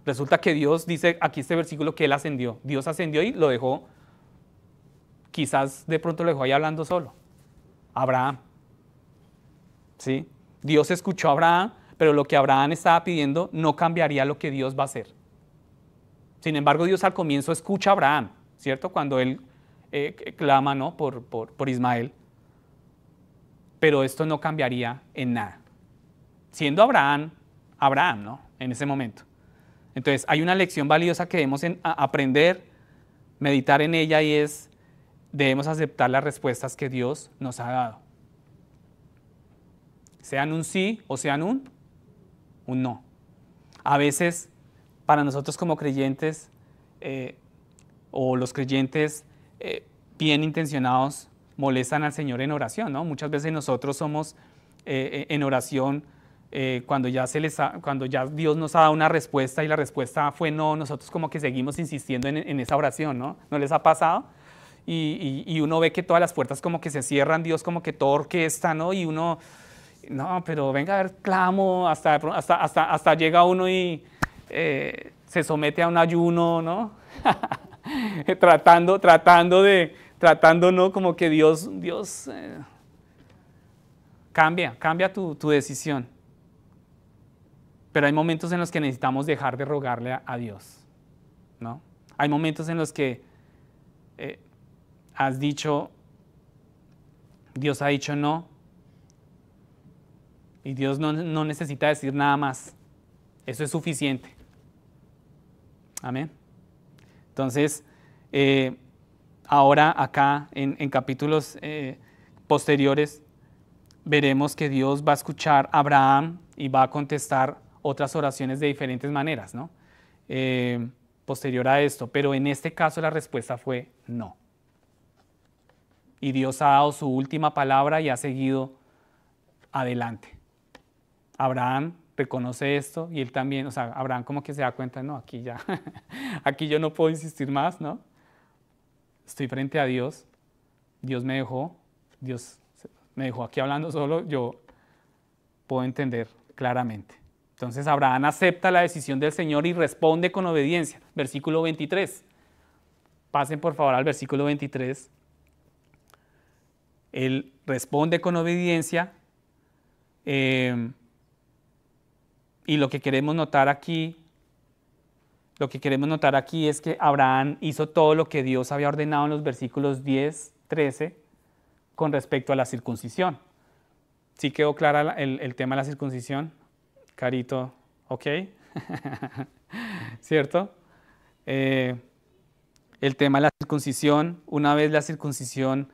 Resulta que Dios dice aquí este versículo que Él ascendió. Dios ascendió y lo dejó, quizás de pronto lo dejó ahí hablando solo. Abraham. ¿Sí? Dios escuchó a Abraham, pero lo que Abraham estaba pidiendo no cambiaría lo que Dios va a hacer. Sin embargo, Dios al comienzo escucha a Abraham, ¿cierto? Cuando él clama, ¿no? por Ismael. Pero esto no cambiaría en nada. Siendo Abraham, ¿no? En ese momento. Entonces, hay una lección valiosa que debemos aprender, meditar en ella, y es, debemos aceptar las respuestas que Dios nos ha dado. Sean un sí o sean un no. A veces, para nosotros como creyentes, o los creyentes bien intencionados, molestan al Señor en oración, ¿no? Muchas veces nosotros somos en oración, cuando ya Dios nos ha dado una respuesta y la respuesta fue no, nosotros como que seguimos insistiendo en esa oración, ¿no? ¿No les ha pasado? Y uno ve que todas las puertas como que se cierran, Dios como que todo orquesta, ¿no? Y uno, no, pero venga a ver, clamo, hasta llega uno y se somete a un ayuno, ¿no? tratando, ¿no? Como que Dios cambia tu decisión. Pero hay momentos en los que necesitamos dejar de rogarle a Dios, ¿no? Hay momentos en los que has dicho, Dios ha dicho no, y Dios no necesita decir nada más. Eso es suficiente. Amén. Entonces, ahora acá en capítulos posteriores veremos que Dios va a escuchar a Abraham y va a contestar otras oraciones de diferentes maneras, ¿no? Posterior a esto, pero en este caso la respuesta fue no. Y Dios ha dado su última palabra y ha seguido adelante. Abraham reconoce esto y él también, o sea, Abraham como que se da cuenta, no, aquí ya, aquí yo no puedo insistir más, ¿no? Estoy frente a Dios, Dios me dejó aquí hablando solo, yo puedo entender claramente. Entonces Abraham acepta la decisión del Señor y responde con obediencia. Versículo 23. Pasen por favor al versículo 23. Él responde con obediencia. Y lo que queremos notar aquí es que Abraham hizo todo lo que Dios había ordenado en los versículos 10, 13, con respecto a la circuncisión. ¿Sí quedó clara el tema de la circuncisión? Carito, ¿ok? ¿Cierto? El tema de la circuncisión, una vez la circuncisión,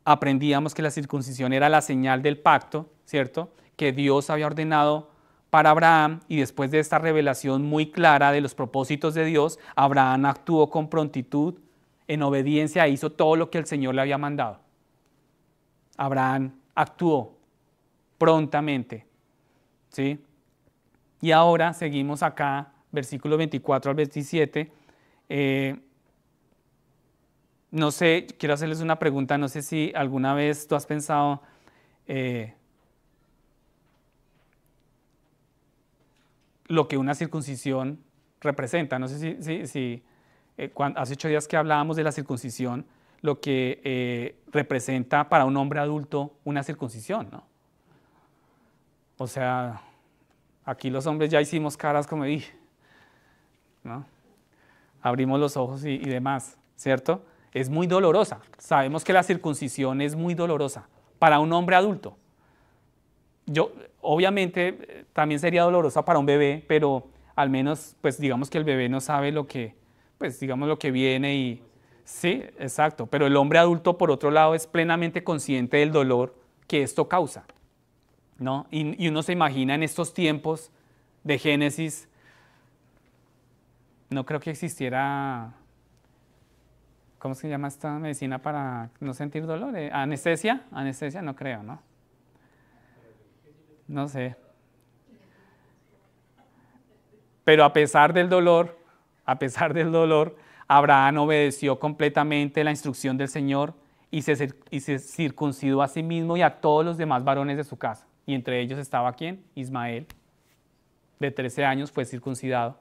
aprendíamos que la circuncisión era la señal del pacto, ¿cierto? Que Dios había ordenado para Abraham, y después de esta revelación muy clara de los propósitos de Dios, Abraham actuó con prontitud, en obediencia, e hizo todo lo que el Señor le había mandado. Abraham actuó prontamente, ¿sí? Y ahora seguimos acá, versículos 24 al 27. No sé, quiero hacerles una pregunta, no sé si alguna vez tú has pensado lo que una circuncisión representa. No sé si hace 8 días que hablábamos de la circuncisión, lo que representa para un hombre adulto una circuncisión, ¿no? O sea, aquí los hombres ya hicimos caras como, ¿no? Abrimos los ojos y demás, ¿cierto? Es muy dolorosa. Sabemos que la circuncisión es muy dolorosa para un hombre adulto. Obviamente, también sería dolorosa para un bebé, pero al menos, pues digamos que el bebé no sabe lo que viene y... Sí, exacto. Pero el hombre adulto, por otro lado, es plenamente consciente del dolor que esto causa, ¿no? Y uno se imagina en estos tiempos de Génesis, no creo que existiera, ¿cómo se llama esta medicina para no sentir dolor? ¿Anestesia? Anestesia, no creo, ¿no? No sé. Pero a pesar del dolor, Abraham obedeció completamente la instrucción del Señor y se circuncidó a sí mismo y a todos los demás varones de su casa. Y entre ellos estaba ¿quién? Ismael, de 13 años, fue circuncidado.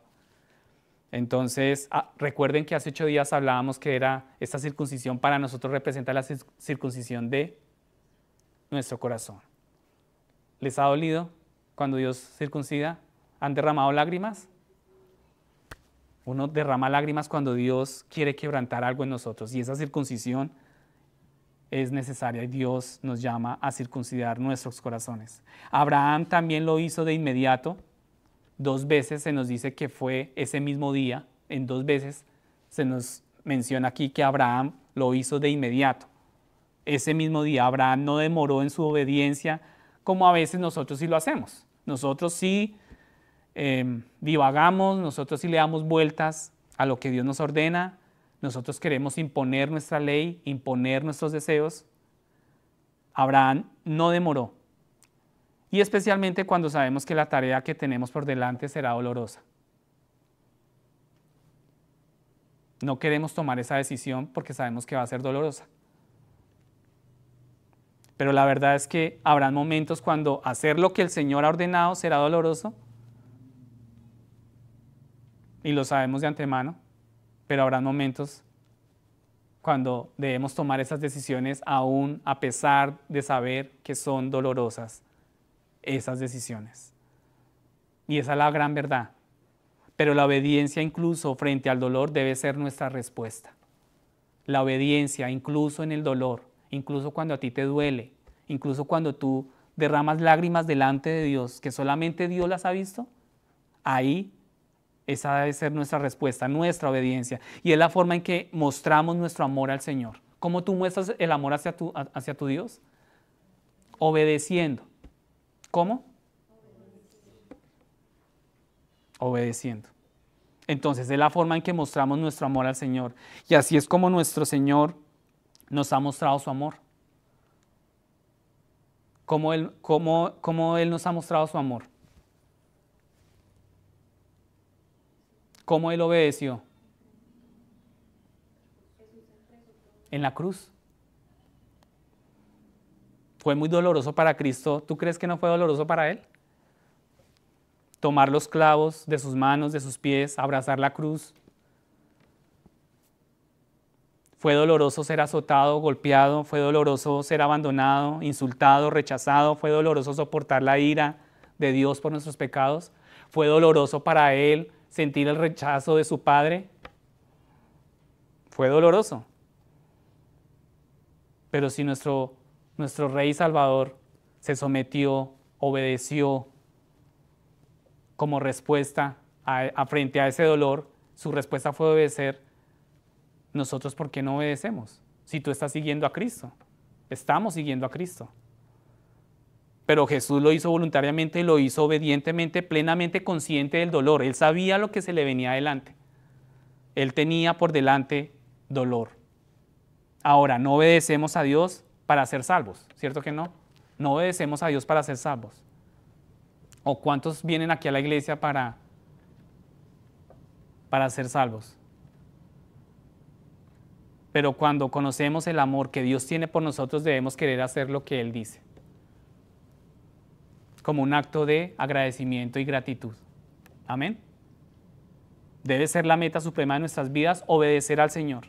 Entonces, recuerden que hace 8 días hablábamos que esta circuncisión para nosotros representa la circuncisión de nuestro corazón. ¿Les ha dolido cuando Dios circuncida? ¿Han derramado lágrimas? Uno derrama lágrimas cuando Dios quiere quebrantar algo en nosotros, y esa circuncisión es necesaria, y Dios nos llama a circuncidar nuestros corazones. Abraham también lo hizo de inmediato. 2 veces se nos dice que fue ese mismo día. En 2 veces se nos menciona aquí que Abraham lo hizo de inmediato. Ese mismo día Abraham no demoró en su obediencia, como a veces nosotros sí lo hacemos. Nosotros sí divagamos, nosotros sí le damos vueltas a lo que Dios nos ordena, nosotros queremos imponer nuestra ley, imponer nuestros deseos. Abraham no demoró, y especialmente cuando sabemos que la tarea que tenemos por delante será dolorosa. No queremos tomar esa decisión porque sabemos que va a ser dolorosa. Pero la verdad es que habrán momentos cuando hacer lo que el Señor ha ordenado será doloroso, y lo sabemos de antemano, pero habrá momentos cuando debemos tomar esas decisiones aún a pesar de saber que son dolorosas esas decisiones. Y esa es la gran verdad. Pero la obediencia incluso frente al dolor debe ser nuestra respuesta. La obediencia incluso en el dolor, incluso cuando a ti te duele, incluso cuando tú derramas lágrimas delante de Dios, que solamente Dios las ha visto, ahí esa debe ser nuestra respuesta, nuestra obediencia. Y es la forma en que mostramos nuestro amor al Señor. ¿Cómo tú muestras el amor hacia tu Dios? Obedeciendo. ¿Cómo? Obedeciendo. Entonces es la forma en que mostramos nuestro amor al Señor. Y así es como nuestro Señor nos ha mostrado su amor. ¿Cómo Él nos ha mostrado su amor? ¿Cómo Él obedeció? En la cruz. Fue muy doloroso para Cristo. ¿Tú crees que no fue doloroso para Él? Tomar los clavos de sus manos, de sus pies, abrazar la cruz. Fue doloroso ser azotado, golpeado, fue doloroso ser abandonado, insultado, rechazado, fue doloroso soportar la ira de Dios por nuestros pecados. Fue doloroso para Él sentir el rechazo de su Padre. Fue doloroso. Pero si nuestro Rey y Salvador se sometió, obedeció como respuesta frente a ese dolor, su respuesta fue obedecer, nosotros ¿por qué no obedecemos? Si tú estás siguiendo a Cristo, estamos siguiendo a Cristo. Pero Jesús lo hizo voluntariamente y lo hizo obedientemente, plenamente consciente del dolor. Él sabía lo que se le venía adelante. Él tenía por delante dolor. Ahora, no obedecemos a Dios para ser salvos, ¿cierto que no? No obedecemos a Dios para ser salvos. ¿O cuántos vienen aquí a la iglesia para ser salvos? Pero cuando conocemos el amor que Dios tiene por nosotros, debemos querer hacer lo que Él dice, como un acto de agradecimiento y gratitud. Amén. Debe ser la meta suprema de nuestras vidas, obedecer al Señor.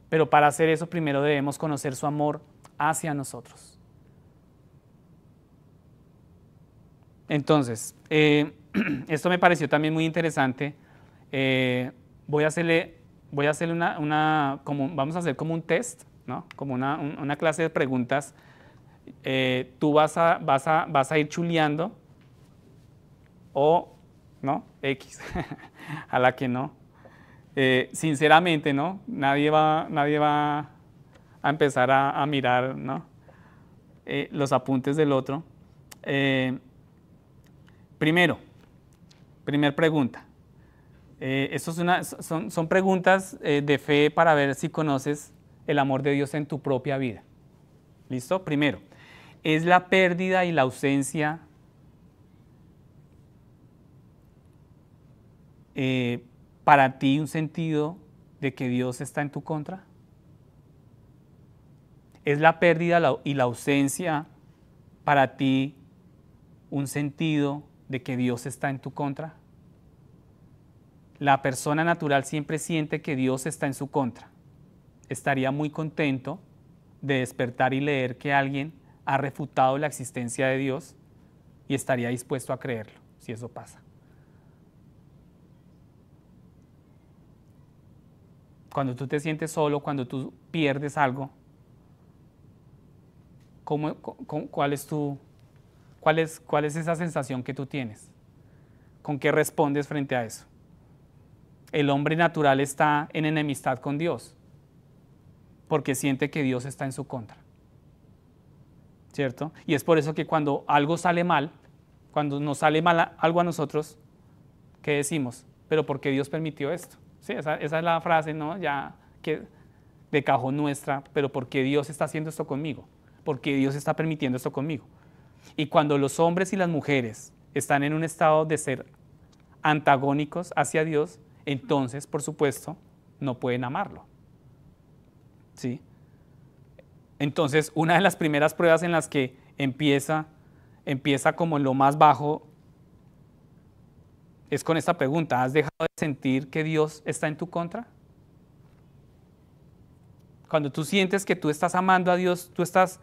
Pero para hacer eso primero debemos conocer su amor hacia nosotros. Entonces, esto me pareció también muy interesante. Voy a hacerle vamos a hacer como un test, ¿no? Como una clase de preguntas. Tú vas a ir chuleando o, ¿no? X, a la que no. Sinceramente, ¿no? Nadie va a empezar a mirar, ¿no? Los apuntes del otro. Primer pregunta. Son preguntas de fe para ver si conoces el amor de Dios en tu propia vida. ¿Listo? Primero, ¿es la pérdida y la ausencia para ti un sentido de que Dios está en tu contra? ¿Es la pérdida y la ausencia para ti un sentido de que Dios está en tu contra? La persona natural siempre siente que Dios está en su contra. Estaría muy contento de despertar y leer que alguien ha refutado la existencia de Dios y estaría dispuesto a creerlo, si eso pasa. Cuando tú te sientes solo, cuando tú pierdes algo, ¿cuál es esa sensación que tú tienes? ¿Con qué respondes frente a eso? El hombre natural está en enemistad con Dios porque siente que Dios está en su contra, ¿cierto? Y es por eso que cuando algo sale mal, cuando nos sale mal algo a nosotros, ¿qué decimos? Pero ¿por qué Dios permitió esto? Sí, esa es la frase, ¿no? Ya que de cajón nuestra, pero ¿por qué Dios está haciendo esto conmigo? ¿Por qué Dios está permitiendo esto conmigo? Y cuando los hombres y las mujeres están en un estado de ser antagónicos hacia Dios, entonces, por supuesto, no pueden amarlo. ¿Sí? Entonces, una de las primeras pruebas en las que empieza como en lo más bajo es con esta pregunta: ¿has dejado de sentir que Dios está en tu contra? Cuando tú sientes que tú estás amando a Dios, ¿tú estás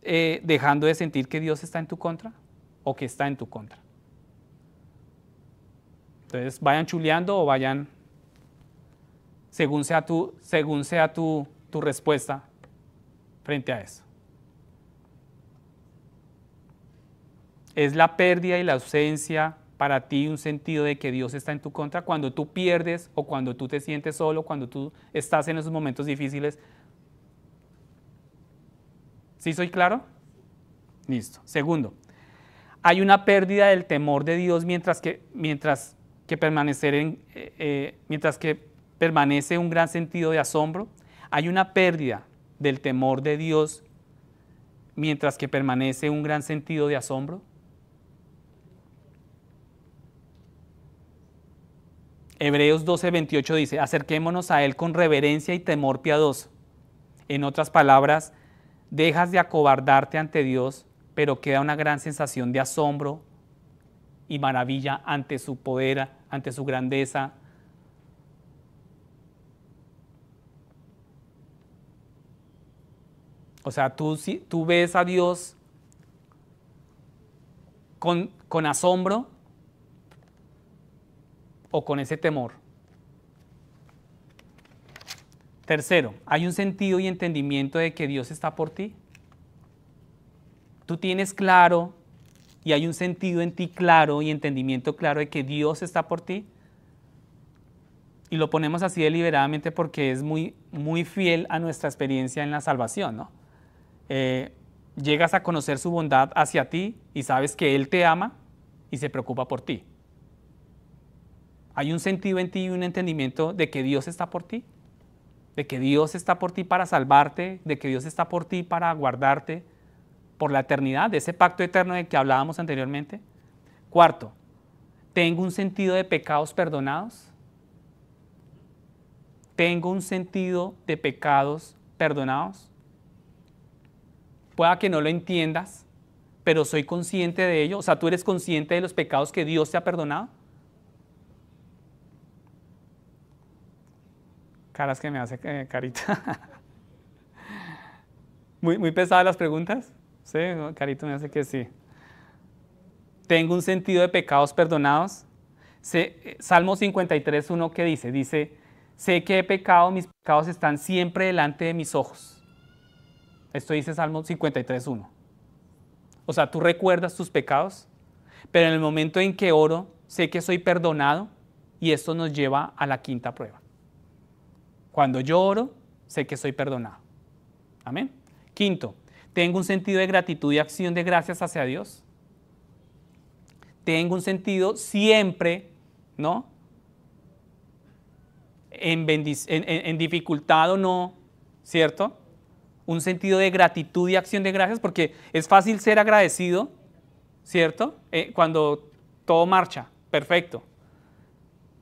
dejando de sentir que Dios está en tu contra o que está en tu contra? Entonces, vayan chuleando o vayan, según sea tu respuesta frente a eso. ¿Es la pérdida y la ausencia para ti un sentido de que Dios está en tu contra? Cuando tú pierdes o cuando tú te sientes solo, cuando tú estás en esos momentos difíciles. ¿Sí soy claro? Listo. Segundo, hay una pérdida del temor de Dios mientras que permanece un gran sentido de asombro. Hay una pérdida del temor de Dios mientras que permanece un gran sentido de asombro. Hebreos 12:28 dice: acerquémonos a Él con reverencia y temor piadoso. En otras palabras, dejas de acobardarte ante Dios, pero queda una gran sensación de asombro y maravilla ante su poder, ante su grandeza. O sea, tú ves a Dios con asombro o con ese temor. Tercero, ¿hay un sentido y entendimiento de que Dios está por ti? Tú tienes claro y hay un sentido en ti claro y entendimiento claro de que Dios está por ti. Y lo ponemos así deliberadamente porque es muy, muy fiel a nuestra experiencia en la salvación, ¿no? Llegas a conocer su bondad hacia ti y sabes que Él te ama y se preocupa por ti. ¿Hay un sentido en ti y un entendimiento de que Dios está por ti? De que Dios está por ti para salvarte, de que Dios está por ti para guardarte por la eternidad, de ese pacto eterno del que hablábamos anteriormente. Cuarto, ¿tengo un sentido de pecados perdonados? ¿Tengo un sentido de pecados perdonados? Pueda que no lo entiendas, pero soy consciente de ello. O sea, ¿tú eres consciente de los pecados que Dios te ha perdonado? Caras que me hace Carita. Muy pesadas las preguntas. Sí, Carito me hace que sí. ¿Tengo un sentido de pecados perdonados? Salmo 53:1, ¿qué dice? Dice, sé que he pecado, mis pecados están siempre delante de mis ojos. Esto dice Salmo 53:1. O sea, tú recuerdas tus pecados, pero en el momento en que oro, sé que soy perdonado y esto nos lleva a la quinta prueba. Cuando yo oro, sé que soy perdonado. Amén. Quinto, ¿tengo un sentido de gratitud y acción de gracias hacia Dios? Tengo un sentido siempre, ¿no? En dificultad o no, ¿cierto? Un sentido de gratitud y acción de gracias, porque es fácil ser agradecido, ¿cierto? Cuando todo marcha, perfecto.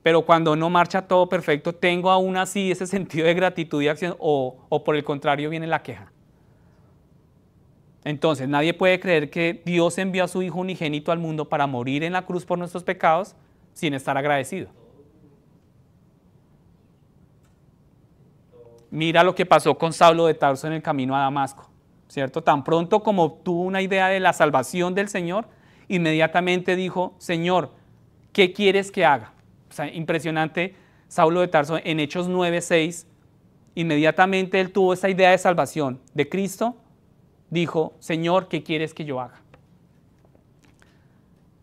Pero cuando no marcha todo perfecto, tengo aún así ese sentido de gratitud y acción, o por el contrario viene la queja. Entonces, nadie puede creer que Dios envió a su Hijo unigénito al mundo para morir en la cruz por nuestros pecados sin estar agradecido. Mira lo que pasó con Saulo de Tarso en el camino a Damasco, ¿cierto? Tan pronto como tuvo una idea de la salvación del Señor, inmediatamente dijo, Señor, ¿qué quieres que haga? O sea, impresionante, Saulo de Tarso en Hechos 9:6, inmediatamente él tuvo esa idea de salvación de Cristo, dijo, Señor, ¿qué quieres que yo haga?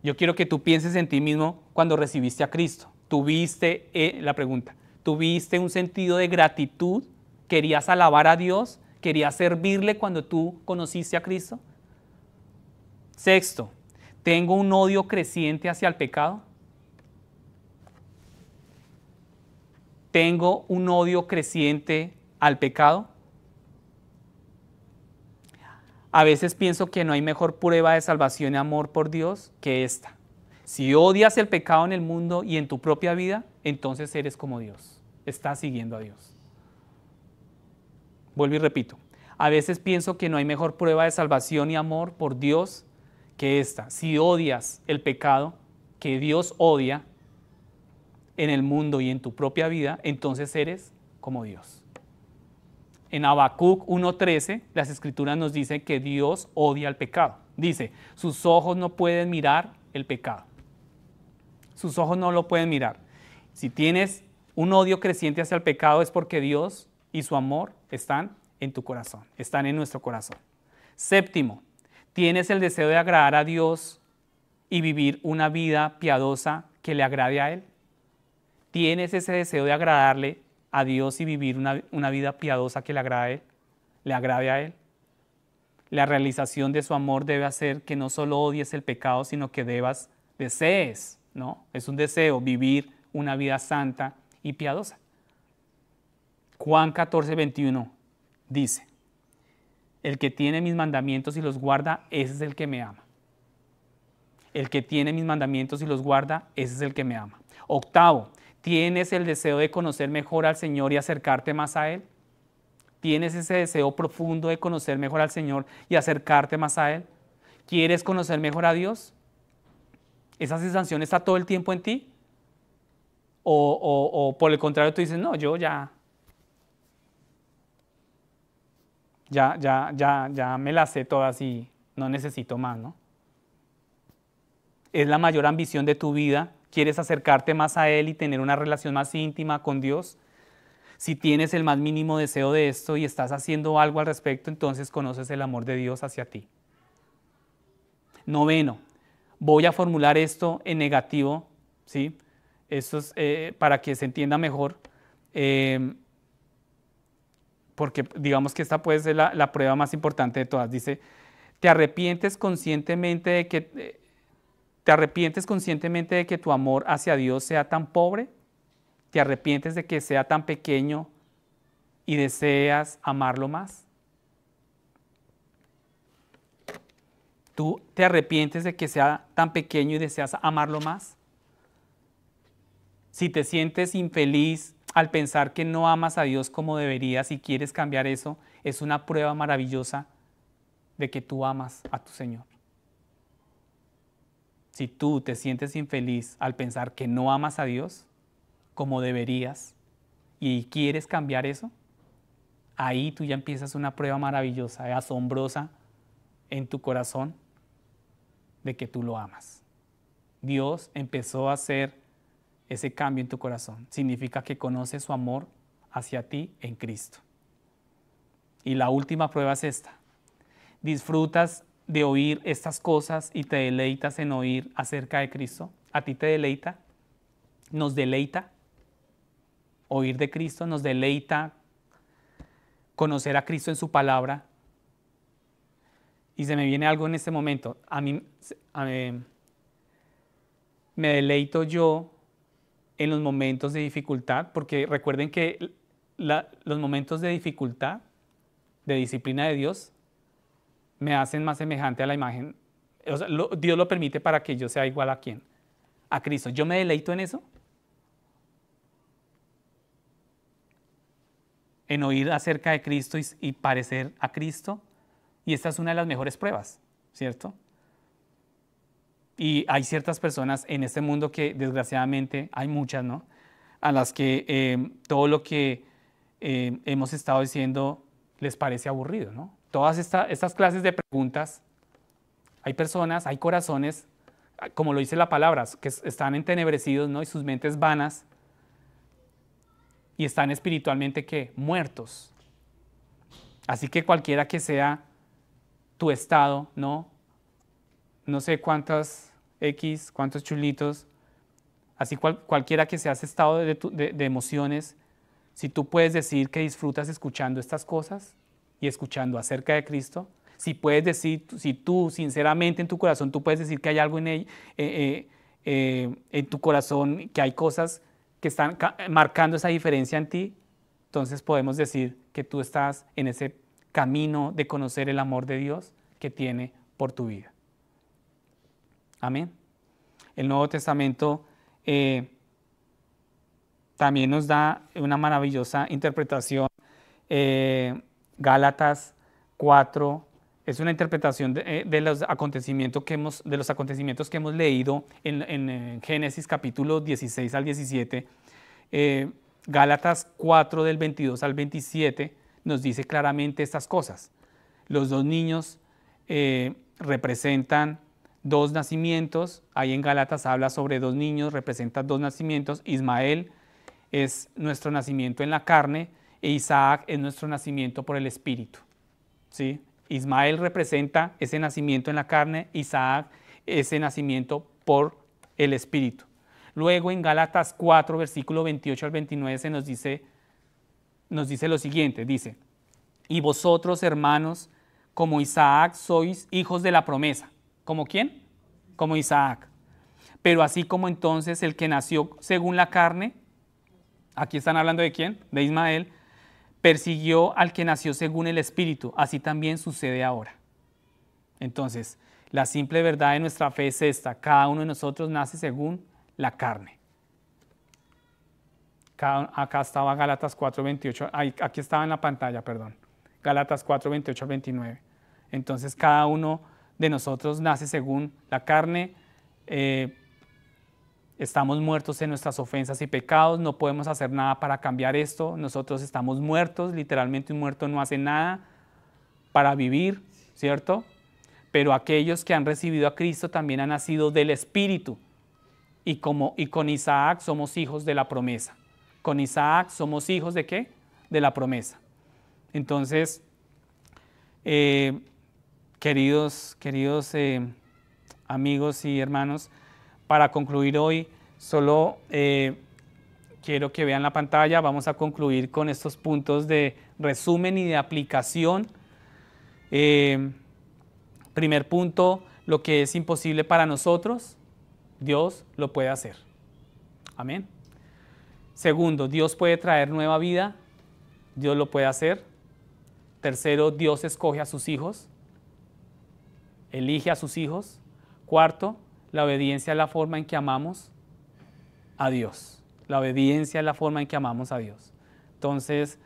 Yo quiero que tú pienses en ti mismo cuando recibiste a Cristo. Tuviste, la pregunta, ¿tuviste un sentido de gratitud? ¿Querías alabar a Dios? ¿Querías servirle cuando tú conociste a Cristo? Sexto, ¿tengo un odio creciente hacia el pecado? ¿Tengo un odio creciente al pecado? A veces pienso que no hay mejor prueba de salvación y amor por Dios que esta. Si odias el pecado en el mundo y en tu propia vida, entonces eres como Dios. Estás siguiendo a Dios. Vuelvo y repito. A veces pienso que no hay mejor prueba de salvación y amor por Dios que esta. Si odias el pecado que Dios odia en el mundo y en tu propia vida, entonces eres como Dios. En Habacuc 1:13, las Escrituras nos dicen que Dios odia el pecado. Dice, sus ojos no pueden mirar el pecado. Sus ojos no lo pueden mirar. Si tienes un odio creciente hacia el pecado es porque Dios y su amor están en tu corazón, están en nuestro corazón. Séptimo, ¿tienes el deseo de agradar a Dios y vivir una vida piadosa que le agrade a Él? ¿Tienes ese deseo de agradarle a Dios y vivir una vida piadosa que le agrade a Él? La realización de su amor debe hacer que no solo odies el pecado, sino que desees, ¿no? Es un deseo, vivir una vida santa y piadosa. Juan 14:21 dice, el que tiene mis mandamientos y los guarda, ese es el que me ama. El que tiene mis mandamientos y los guarda, ese es el que me ama. Octavo, ¿tienes el deseo de conocer mejor al Señor y acercarte más a Él? ¿Tienes ese deseo profundo de conocer mejor al Señor y acercarte más a Él? ¿Quieres conocer mejor a Dios? ¿Esa sensación está todo el tiempo en ti? ¿O por el contrario tú dices, no, yo ya me las sé todas y no necesito más, ¿no? ¿Es la mayor ambición de tu vida? ¿Quieres acercarte más a Él y tener una relación más íntima con Dios? Si tienes el más mínimo deseo de esto y estás haciendo algo al respecto, entonces conoces el amor de Dios hacia ti. 9, voy a formular esto en negativo, ¿sí? Esto es para que se entienda mejor, porque digamos que esta puede ser la prueba más importante de todas. Dice, ¿te arrepientes conscientemente de que tu amor hacia Dios sea tan pobre? ¿Te arrepientes de que sea tan pequeño y deseas amarlo más? ¿Tú te arrepientes de que sea tan pequeño y deseas amarlo más? Si te sientes infeliz al pensar que no amas a Dios como deberías y quieres cambiar eso, es una prueba maravillosa de que tú amas a tu Señor. Si tú te sientes infeliz al pensar que no amas a Dios como deberías y quieres cambiar eso, ahí tú ya empiezas una prueba maravillosa, asombrosa en tu corazón de que tú lo amas. Dios empezó a hacer ese cambio en tu corazón. Significa que conoces su amor hacia ti en Cristo. Y la última prueba es esta. ¿Disfrutas de oír estas cosas y te deleitas en oír acerca de Cristo? ¿A ti te deleita? ¿Nos deleita oír de Cristo? ¿Nos deleita conocer a Cristo en su palabra? Y se me viene algo en este momento. A mí me deleito yo en los momentos de dificultad, porque recuerden que los momentos de dificultad, de disciplina de Dios, me hacen más semejante a la imagen. O sea, Dios lo permite para que yo sea igual a ¿quién? A Cristo. ¿Yo me deleito en eso? En oír acerca de Cristo y parecer a Cristo. Y esta es una de las mejores pruebas, ¿cierto? Y hay ciertas personas en este mundo que desgraciadamente, hay muchas, ¿no? A las que todo lo que hemos estado diciendo les parece aburrido, ¿no? Todas estas clases de preguntas, hay personas, hay corazones, como lo dice la palabra, que están entenebrecidos, ¿no? Y sus mentes vanas, y están espiritualmente, ¿qué? Muertos. Así que cualquiera que sea tu estado, ¿no? No sé cuántos cuántos chulitos, así cualquiera que sea ese estado de emociones, si tú puedes decir que disfrutas escuchando estas cosas y escuchando acerca de Cristo, si puedes decir, si tú sinceramente en tu corazón, tú puedes decir que hay algo en tu corazón, que hay cosas que están marcando esa diferencia en ti, entonces podemos decir que tú estás en ese camino de conocer el amor de Dios que tiene por tu vida. Amén. El Nuevo Testamento también nos da una maravillosa interpretación. Gálatas 4 es una interpretación de los acontecimientos que hemos leído en Génesis capítulo 16 al 17. Gálatas 4 del 22 al 27 nos dice claramente estas cosas. Los dos niños representan dos nacimientos. Ahí en Gálatas habla sobre dos niños, representan dos nacimientos. Ismael es nuestro nacimiento en la carne e Isaac es nuestro nacimiento por el Espíritu, ¿sí? Ismael representa ese nacimiento en la carne, Isaac ese nacimiento por el Espíritu. Luego en Gálatas 4, versículo 28 al 29 se nos dice lo siguiente, dice, y vosotros, hermanos, como Isaac sois hijos de la promesa. ¿Como quién? Como Isaac. Pero así como entonces el que nació según la carne, aquí están hablando de quién, de Ismael, persiguió al que nació según el Espíritu, así también sucede ahora. Entonces, la simple verdad de nuestra fe es esta, cada uno de nosotros nace según la carne. Acá estaba Gálatas 4:28, aquí estaba en la pantalla, perdón, Gálatas 4:28 al 29. Entonces, cada uno de nosotros nace según la carne, estamos muertos en nuestras ofensas y pecados, no podemos hacer nada para cambiar esto, nosotros estamos muertos, literalmente un muerto no hace nada para vivir, ¿cierto? Pero aquellos que han recibido a Cristo también han nacido del Espíritu y con Isaac somos hijos de la promesa. Con Isaac somos hijos ¿de qué? De la promesa. Entonces, queridos amigos y hermanos, para concluir hoy, solo quiero que vean la pantalla. Vamos a concluir con estos puntos de resumen y de aplicación. Primer punto, lo que es imposible para nosotros, Dios lo puede hacer. Amén. Segundo, Dios puede traer nueva vida, Dios lo puede hacer. Tercero, Dios escoge a sus hijos, elige a sus hijos. Cuarto, la obediencia es la forma en que amamos a Dios. La obediencia es la forma en que amamos a Dios. Entonces,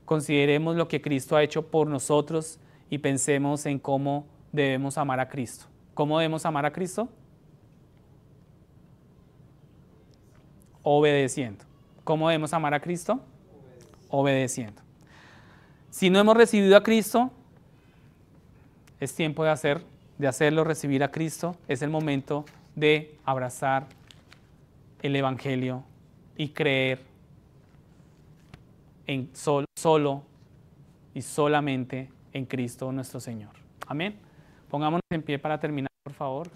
consideremos lo que Cristo ha hecho por nosotros y pensemos en cómo debemos amar a Cristo. ¿Cómo debemos amar a Cristo? Obedeciendo. ¿Cómo debemos amar a Cristo? Obedeciendo. Si no hemos recibido a Cristo, es tiempo de hacerlo, recibir a Cristo. Es el momento de abrazar el Evangelio y creer en solo y solamente en Cristo nuestro Señor. Amén. Pongámonos en pie para terminar, por favor.